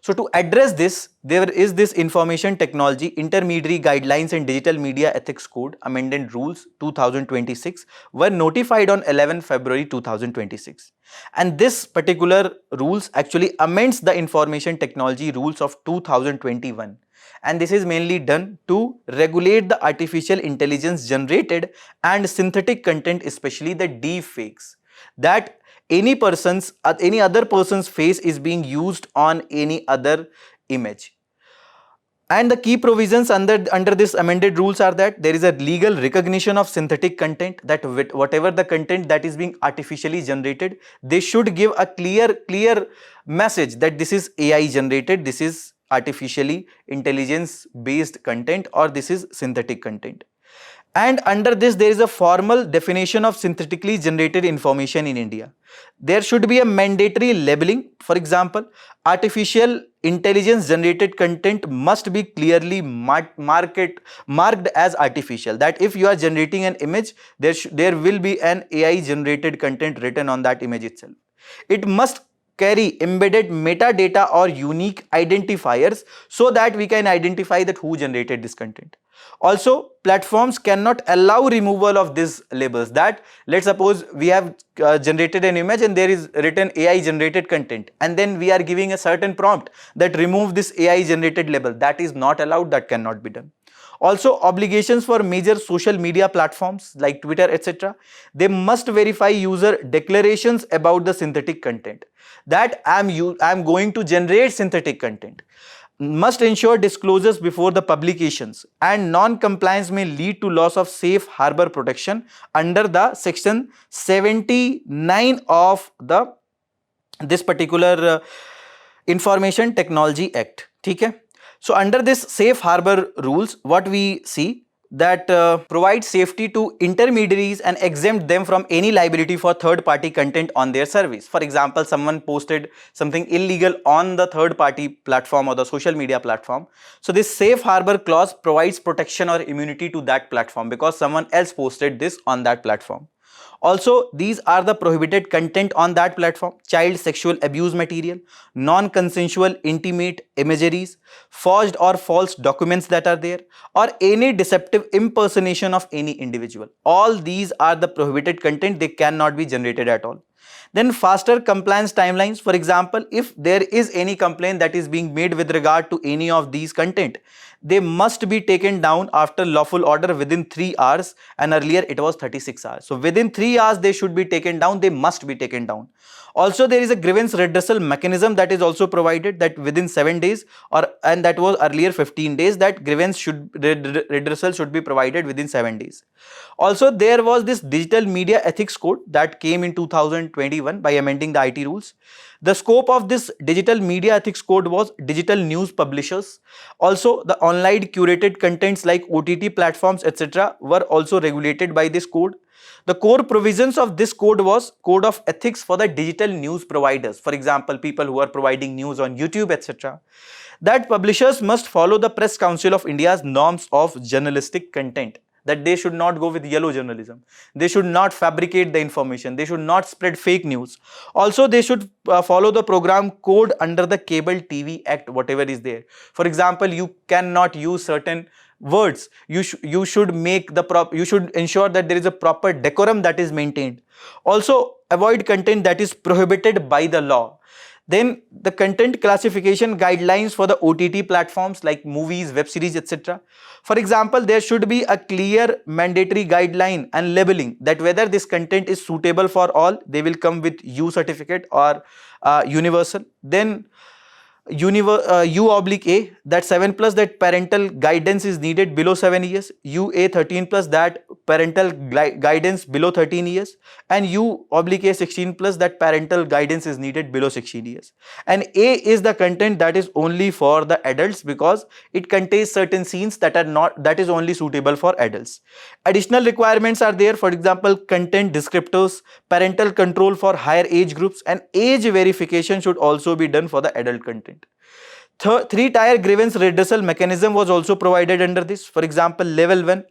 Speaker 1: So to address this, there is this Information Technology Intermediary Guidelines and Digital Media Ethics Code Amended Rules 2026 were notified on 11 February 2026. And this particular rules actually amends the Information Technology Rules of 2021. And this is mainly done to regulate the artificial intelligence generated and synthetic content, especially the deep fakes, that any other person's face is being used on any other image. And the key provisions under this amended rules are that there is a legal recognition of synthetic content, that whatever the content that is being artificially generated, they should give a clear message that this is AI generated, this is artificially intelligence based content, or this is synthetic content. And under this, there is a formal definition of synthetically generated information in India. There should be a mandatory labeling. For example, artificial intelligence generated content must be clearly marked as artificial. That if you are generating an image, there will be an AI generated content written on that image itself. It must carry embedded metadata or unique identifiers so that we can identify that who generated this content. Also, platforms cannot allow removal of these labels. That, let's suppose we have generated an image and there is written AI generated content, and then we are giving a certain prompt that remove this AI generated label. That is not allowed, that cannot be done. Also, obligations for major social media platforms like Twitter, etc. They must verify user declarations about the synthetic content. That I'm going to generate synthetic content. Must ensure disclosures before the publications, and non-compliance may lead to loss of safe harbor protection under the section 79 of the this particular Information Technology Act. Okay? So under this safe harbor rules, what we see that provide safety to intermediaries and exempt them from any liability for third party content on their service. For example, someone posted something illegal on the third party platform or the social media platform. So this safe harbor clause provides protection or immunity to that platform because someone else posted this on that platform. Also, these are the prohibited content on that platform: child sexual abuse material, non-consensual intimate imageries, forged or false documents that are there, or any deceptive impersonation of any individual. All these are the prohibited content, they cannot be generated at all. Then faster compliance timelines. For example, if there is any complaint that is being made with regard to any of these content, they must be taken down after lawful order within 3 hours, and earlier it was 36 hours. So within 3 hours they should be taken down, they must be taken down. Also, there is a grievance redressal mechanism that is also provided, that within 7 days, and that was earlier 15 days, that grievance redressal should be provided within 7 days. Also, there was this digital media ethics code that came in 2021 by amending the IT rules. The scope of this digital media ethics code was digital news publishers. Also, the online curated contents like OTT platforms, etc. were also regulated by this code. The core provisions of this code was code of ethics for the digital news providers. For example, people who are providing news on YouTube, etc. That publishers must follow the Press Council of India's norms of journalistic content. That they should not go with yellow journalism. They should not fabricate the information. They should not spread fake news. Also, they should follow the program code under the Cable TV Act, whatever is there. For example, you cannot use certain words. You should ensure that there is a proper decorum that is maintained. Also, avoid content that is prohibited by the law. Then the content classification guidelines for the OTT platforms like movies, web series, etc. For example, there should be a clear mandatory guideline and labeling that whether this content is suitable for all, they will come with U certificate or universal. Then U/A, that 7 plus, that parental guidance is needed below 7 years, UA 13 plus, that parental guidance below 13 years, and U/A 16 plus, that parental guidance is needed below 16 years. And A is the content that is only for the adults because it contains certain scenes that is only suitable for adults. Additional requirements are there, for example, content descriptors, parental control for higher age groups, and age verification should also be done for the adult content. Three-tier grievance redressal mechanism was also provided under this. For example, level 1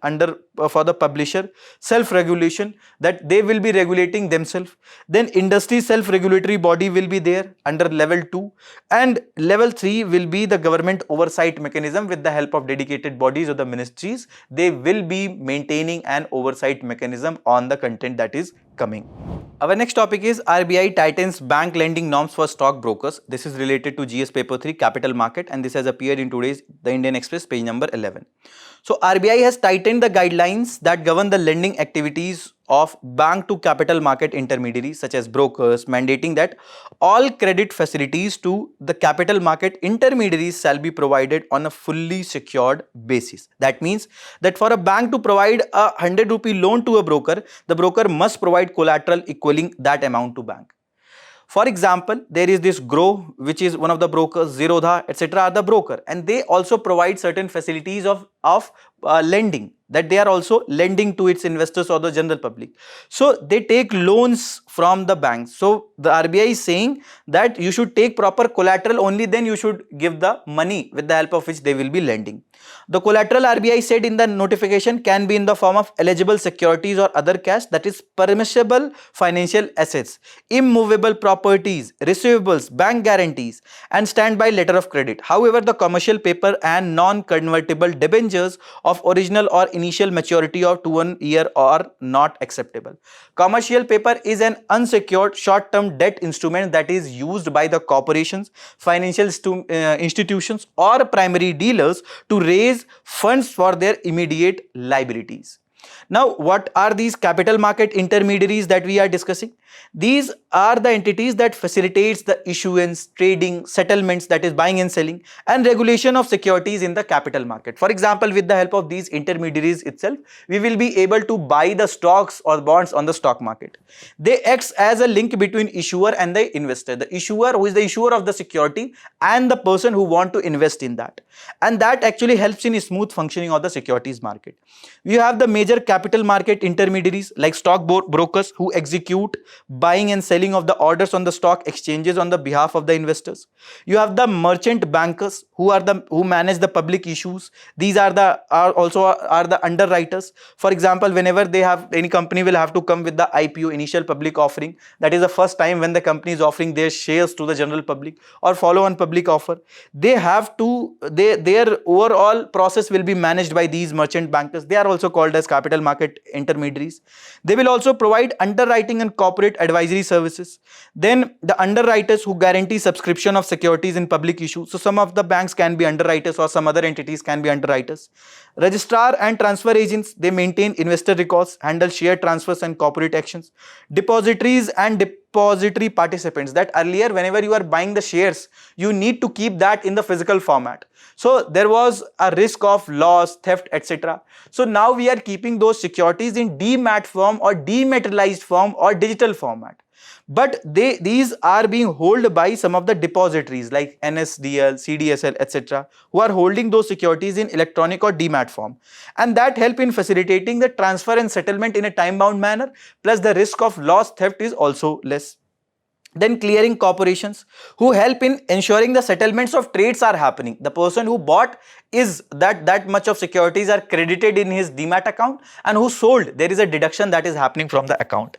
Speaker 1: for the publisher, self-regulation, that they will be regulating themselves. Then industry self-regulatory body will be there under level 2, and level 3 will be the government oversight mechanism. With the help of dedicated bodies or the ministries, they will be maintaining an oversight mechanism on the content that is coming. Our next topic is RBI tightens bank lending norms for stock brokers. This is related to GS paper 3 capital market, and this has appeared in today's The Indian Express, page number 11. So RBI has tightened the guidelines that govern the lending activities of bank to capital market intermediaries such as brokers, mandating that all credit facilities to the capital market intermediaries shall be provided on a fully secured basis. That means that for a bank to provide a 100 rupee loan to a broker, the broker must provide collateral equaling that amount to bank. For example, there is this Grow, which is one of the brokers, Zerodha, etc. are the broker, and they also provide certain facilities of lending that they are also lending to its investors or the general public. So they take loans from the banks. So the RBI is saying that you should take proper collateral, only then you should give the money with the help of which they will be lending. The collateral, RBI said in the notification, can be in the form of eligible securities or other cash, that is permissible financial assets, immovable properties, receivables, bank guarantees and standby letter of credit. However, the commercial paper and non-convertible debentures of original or initial maturity of 1 year are not acceptable. Commercial paper is an unsecured short-term debt instrument that is used by the corporations, financial institutions or primary dealers to raise funds for their immediate liabilities. Now, what are these capital market intermediaries that we are discussing? These are the entities that facilitates the issuance, trading, settlements, that is buying and selling, and regulation of securities in the capital market. For example, with the help of these intermediaries itself, we will be able to buy the stocks or bonds on the stock market. They act as a link between issuer and the investor. The issuer, who is the issuer of the security, and the person who want to invest in that. And that actually helps in smooth functioning of the securities market. You have the major capital market intermediaries like stock brokers who execute buying and selling of the orders on the stock exchanges on the behalf of the investors. You have the merchant bankers who manage the public issues. These are the underwriters. For example, whenever any company will have to come with the IPO, initial public offering, that is the first time when the company is offering their shares to the general public, or follow on public offer, their overall process will be managed by these merchant bankers. They are also called as capital market intermediaries. They will also provide underwriting and corporate advisory services. Then the underwriters who guarantee subscription of securities in public issues. So some of the banks can be underwriters or some other entities can be underwriters. Registrar and transfer agents, they maintain investor records, handle share transfers and corporate actions. Depositories and depository participants, that earlier whenever you are buying the shares, you need to keep that in the physical format. So there was a risk of loss, theft, etc. So now we are keeping those securities in demat form or dematerialized form or digital format. But these are being held by some of the depositories like NSDL, CDSL, etc., who are holding those securities in electronic or demat form. And that help in facilitating the transfer and settlement in a time-bound manner, plus the risk of loss, theft is also less. Then clearing corporations who help in ensuring the settlements of trades are happening. The person who bought is that much of securities are credited in his demat account, and who sold, there is a deduction that is happening from the account.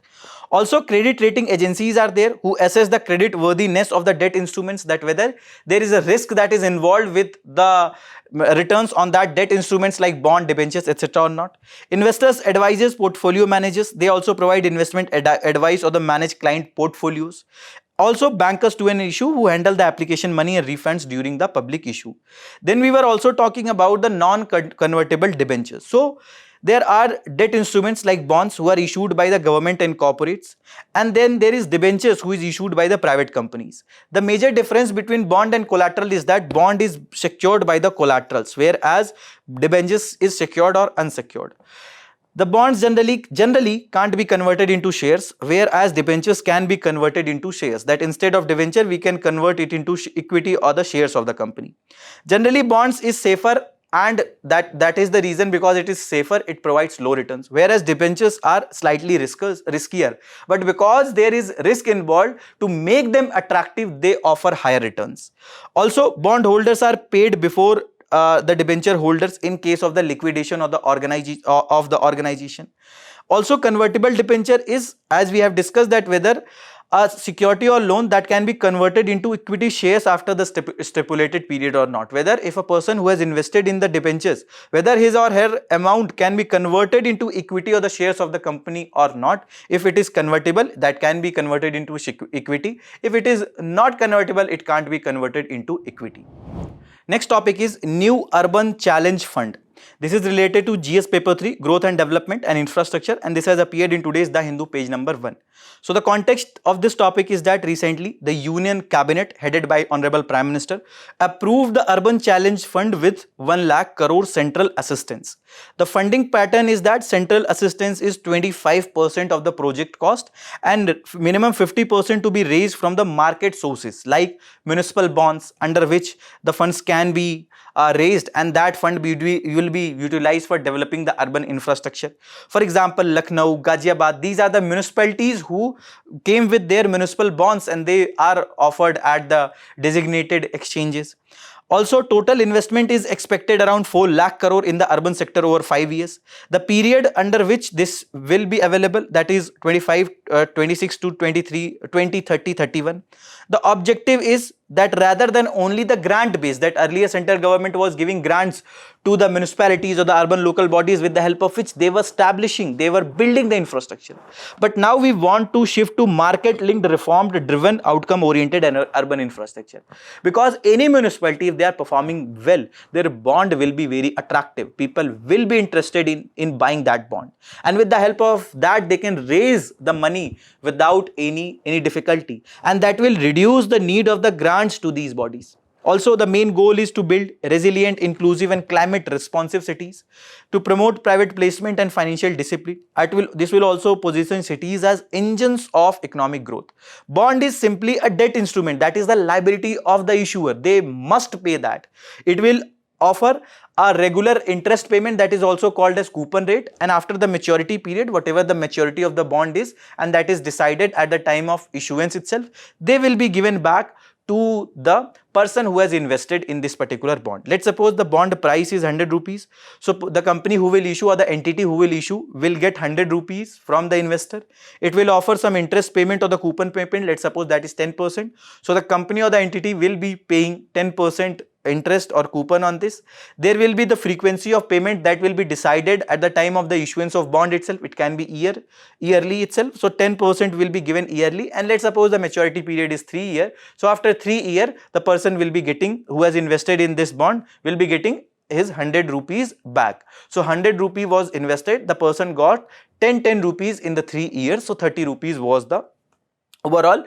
Speaker 1: Also, credit rating agencies are there who assess the credit worthiness of the debt instruments, that whether there is a risk that is involved with the returns on that debt instruments like bond, debentures, etc. or not. Investors, advisors, portfolio managers, they also provide investment advice or the manage client portfolios. Also, bankers to an issue who handle the application money and refunds during the public issue. Then we were also talking about the non-convertible debentures. So there are debt instruments like bonds who are issued by the government and corporates, and then there is debentures who is issued by the private companies. The major difference between bond and collateral is that bond is secured by the collaterals, whereas debentures is secured or unsecured. The bonds generally can't be converted into shares, whereas debentures can be converted into shares. That instead of debenture, we can convert it into equity or the shares of the company. Generally, bonds is safer, and that is the reason, because it is safer, it provides low returns, whereas debentures are slightly riskier, but because there is risk involved, to make them attractive, they offer higher returns. Also, bond holders are paid before the debenture holders in case of the liquidation of the organization. Also, convertible debenture is, as we have discussed, that whether a security or loan that can be converted into equity shares after the stipulated period or not. Whether if a person who has invested in the debentures, whether his or her amount can be converted into equity or the shares of the company or not. If it is convertible, that can be converted into equity. If it is not convertible, it can't be converted into equity. Next topic is New Urban Challenge Fund. This is related to GS Paper 3, Growth and Development and Infrastructure, and this has appeared in today's The Hindu, page number 1. So the context of this topic is that recently the Union Cabinet, headed by Honorable Prime Minister, approved the Urban Challenge Fund with 1 lakh crore central assistance. The funding pattern is that central assistance is 25% of the project cost, and minimum 50% to be raised from the market sources like municipal bonds, under which the funds can be raised, and that fund will be utilized for developing the urban infrastructure. For example, Lucknow, Ghaziabad, these are the municipalities who came with their municipal bonds and they are offered at the designated exchanges. Also, total investment is expected around 4 lakh crore in the urban sector over 5 years. The period under which this will be available, that is 25, 26 to 23, 2030, 31. The objective is that rather than only the grant base, that earlier central government was giving grants to the municipalities or the urban local bodies with the help of which they were building the infrastructure. But now we want to shift to market linked, reformed driven, outcome oriented and urban infrastructure. Because any municipality, if they are performing well, their bond will be very attractive. People will be interested in buying that bond. And with the help of that, they can raise the money without any difficulty. And that will reduce the need of the grants to these bodies. Also, the main goal is to build resilient, inclusive and climate responsive cities, to promote private placement and financial discipline. This will also position cities as engines of economic growth. Bond is simply a debt instrument, that is the liability of the issuer. They must pay that. It will offer a regular interest payment, that is also called as coupon rate, and after the maturity period, whatever the maturity of the bond is, and that is decided at the time of issuance itself, they will be given back to the person who has invested in this particular bond. Let's suppose the bond price is 100 rupees. So the company who will issue or the entity who will issue will get 100 rupees from the investor. It will offer some interest payment or the coupon payment. Let's suppose that is 10%. So the company or the entity will be paying 10% interest or coupon on this. There will be the frequency of payment that will be decided at the time of the issuance of bond itself. It can be yearly itself. So 10% will be given yearly, and let's suppose the maturity period is 3 years. So after 3 years, the person will be getting, who has invested in this bond, will be getting his 100 rupees back. So 100 rupee was invested, the person got 10 rupees in the 3 years. So 30 rupees was the overall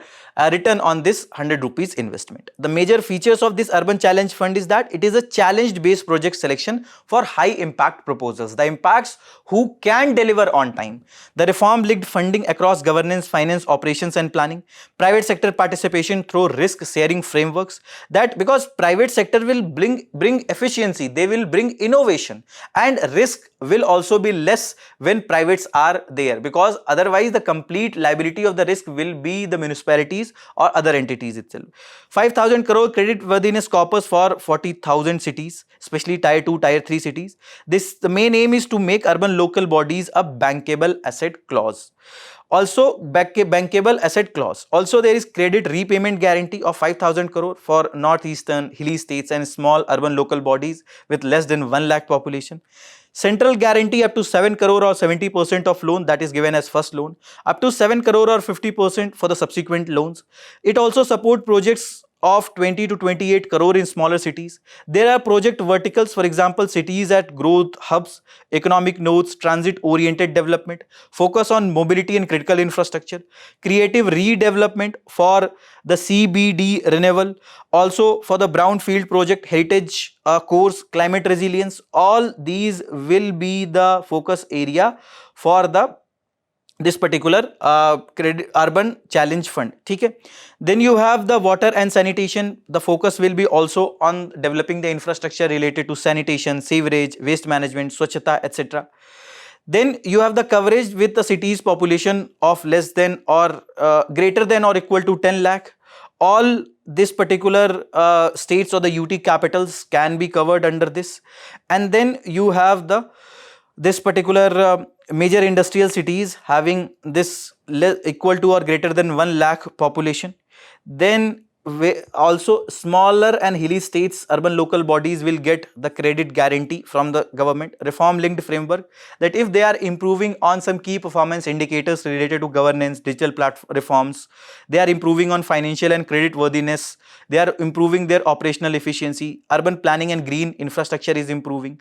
Speaker 1: return on this 100 rupees investment. The major features of this urban challenge fund is that it is a challenge based project selection for high impact proposals, the impacts who can deliver on time, the reform linked funding across governance, finance, operations and planning, private sector participation through risk sharing frameworks, that because private sector will bring efficiency, they will bring innovation, and risk will also be less when privates are there, because otherwise the complete liability of the risk will be the municipalities or other entities itself. 5,000 crore credit worthiness corpus for 40,000 cities, especially tier 2, tier 3 cities. The main aim is to make urban local bodies a bankable asset clause. Also, bankable asset clause. Also, there is credit repayment guarantee of 5,000 crore for northeastern, hilly states and small urban local bodies with less than 1 lakh population. Central guarantee up to 7 crore or 70% of loan, that is given as first loan, up to 7 crore or 50% for the subsequent loans. It also support projects of 20 to 28 crore in smaller cities. There are project verticals, for example, cities at growth hubs, economic nodes, transit-oriented development, focus on mobility and critical infrastructure, creative redevelopment for the CBD renewal, also for the brownfield project, heritage course, climate resilience. All these will be the focus area for this particular urban challenge fund. Okay. Then you have the water and sanitation. The focus will be also on developing the infrastructure related to sanitation, sewerage, waste management, swachhata, etc. Then you have the coverage with the city's population of less than or greater than or equal to 10 lakh. All this particular states or the UT capitals can be covered under this. And then you have this particular major industrial cities having this equal to or greater than 1 lakh population. Then also smaller and hilly states, urban local bodies will get the credit guarantee from the government, reform linked framework, that if they are improving on some key performance indicators related to governance, digital platform reforms, they are improving on financial and credit worthiness, they are improving their operational efficiency, urban planning and green infrastructure is improving.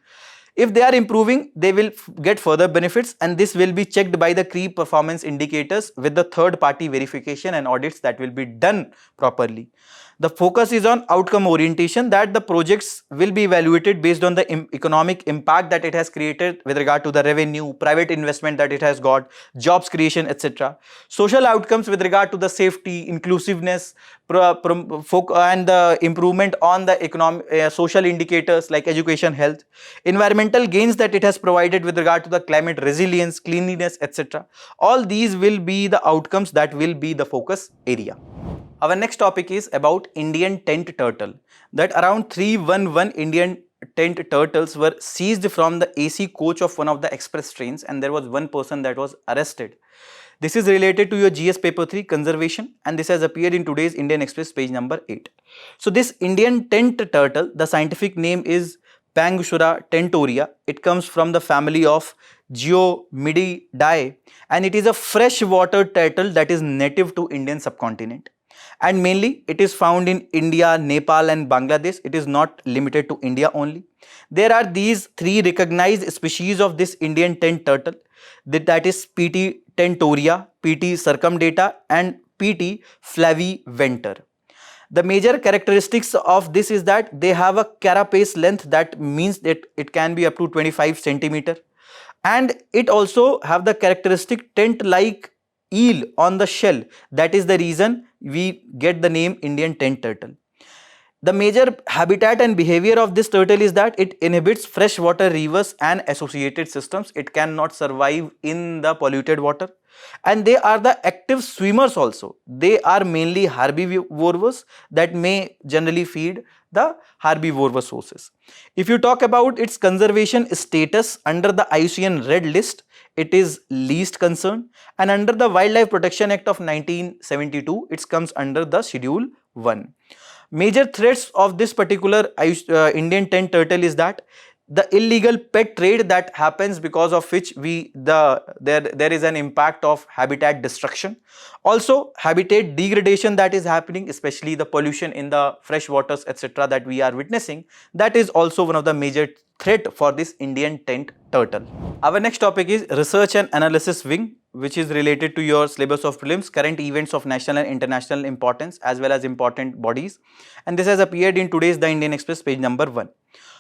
Speaker 1: If they are improving, they will get further benefits, and this will be checked by the key performance indicators with the third party verification and audits that will be done properly. The focus is on outcome orientation, that the projects will be evaluated based on the economic impact that it has created with regard to the revenue, private investment that it has got, jobs creation, etc. Social outcomes with regard to the safety, inclusiveness, and the improvement on the economic, social indicators like education, health, environmental gains that it has provided with regard to the climate resilience, cleanliness, etc. All these will be the outcomes that will be the focus area. Our next topic is about Indian tent turtle. That around 311 Indian tent turtles were seized from the AC coach of one of the express trains, and there was one person that was arrested. This is related to your GS paper 3 conservation, and this has appeared in today's Indian Express page number 8. So this Indian tent turtle, the scientific name is Pangushura tentoria. It comes from the family of Geomyidae, and it is a freshwater turtle that is native to Indian subcontinent. And mainly it is found in India, Nepal and Bangladesh. It is not limited to India only. There are these 3 recognized species of this Indian tent turtle, that is PT tentoria, PT circumdata and PT flaviventer. The major characteristics of this is that they have a carapace length, that means that it can be up to 25 centimeter, and it also have the characteristic tent-like eel on the shell. That is the reason we get the name Indian tent turtle. The major habitat and behavior of this turtle is that it inhabits freshwater rivers and associated systems. It cannot survive in the polluted water, and they are the active swimmers also. They are mainly herbivorous that may generally feed the herbivorous sources. If you talk about its conservation status under the IUCN Red List, it is least concern, and under the Wildlife Protection Act of 1972, it comes under the Schedule 1. Major threats of this particular Indian tent turtle is that the illegal pet trade that happens, because of which there is an impact of habitat destruction. Also habitat degradation that is happening, especially the pollution in the fresh waters, etc. that we are witnessing. That is also one of the major threat for this Indian tent turtle. Our next topic is research and analysis wing, which is related to your syllabus of prelims, current events of national and international importance as well as important bodies, and this has appeared in today's The Indian Express page number 1.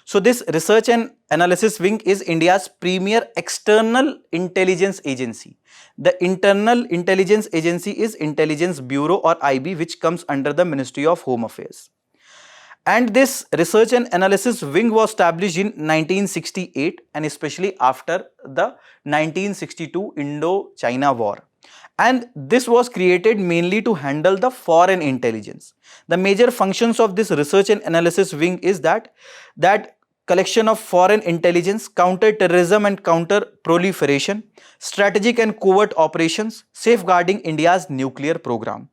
Speaker 1: So this research and analysis wing is India's premier external intelligence agency. The internal intelligence agency is Intelligence Bureau or IB, which comes under the Ministry of Home Affairs. And this research and analysis wing was established in 1968, and especially after the 1962 Indo-China War. And this was created mainly to handle the foreign intelligence. The major functions of this research and analysis wing is that collection of foreign intelligence, counter-terrorism and counter-proliferation, strategic and covert operations, safeguarding India's nuclear program.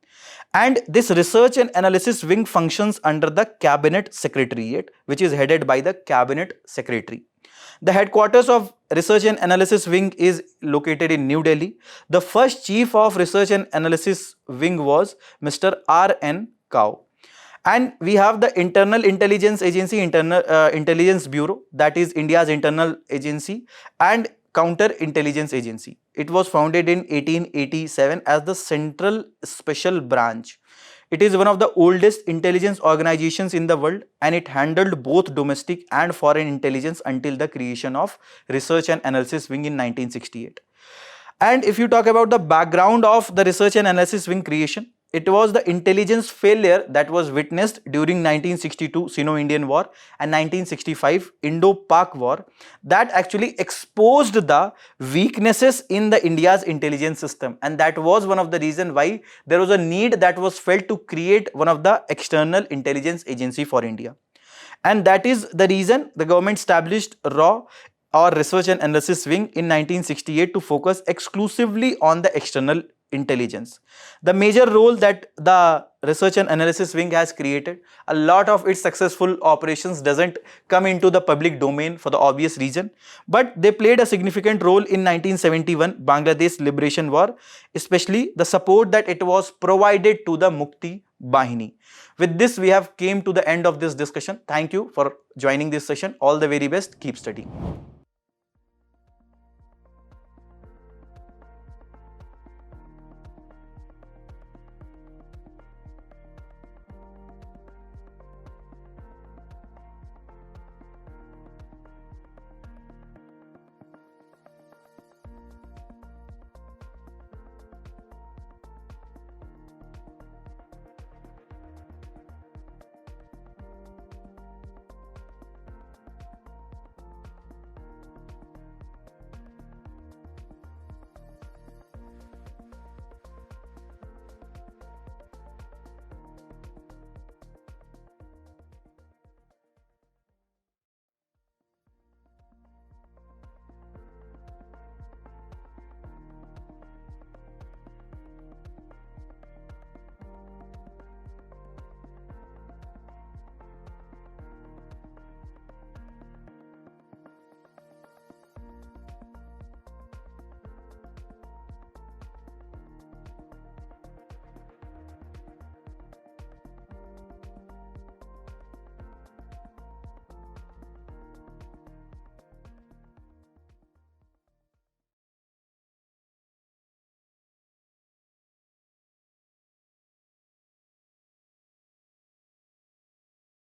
Speaker 1: And this research and analysis wing functions under the Cabinet Secretariat, which is headed by the Cabinet Secretary. The headquarters of Research and Analysis Wing is located in New Delhi. The first chief of Research and Analysis Wing was Mr. R&AW. And we have the Internal Intelligence Agency, Intelligence Bureau, that is India's internal agency, and Counter Intelligence Agency. It was founded in 1887 as the Central Special Branch. It is one of the oldest intelligence organizations in the world, and it handled both domestic and foreign intelligence until the creation of Research and Analysis Wing in 1968. And if you talk about the background of the Research and Analysis Wing creation, it was the intelligence failure that was witnessed during 1962 Sino-Indian War and 1965 Indo-Pak War that actually exposed the weaknesses in the India's intelligence system, and that was one of the reasons why there was a need that was felt to create one of the external intelligence agency for India. And that is the reason the government established RAW or Research and Analysis Wing in 1968 to focus exclusively on the external intelligence. The major role that the Research and Analysis Wing has created, a lot of its successful operations doesn't come into the public domain for the obvious reason, but they played a significant role in 1971 Bangladesh Liberation War, especially the support that it was provided to the Mukti Bahini. With this, we have came to the end of this discussion. Thank you for joining this session. All the very best. Keep studying.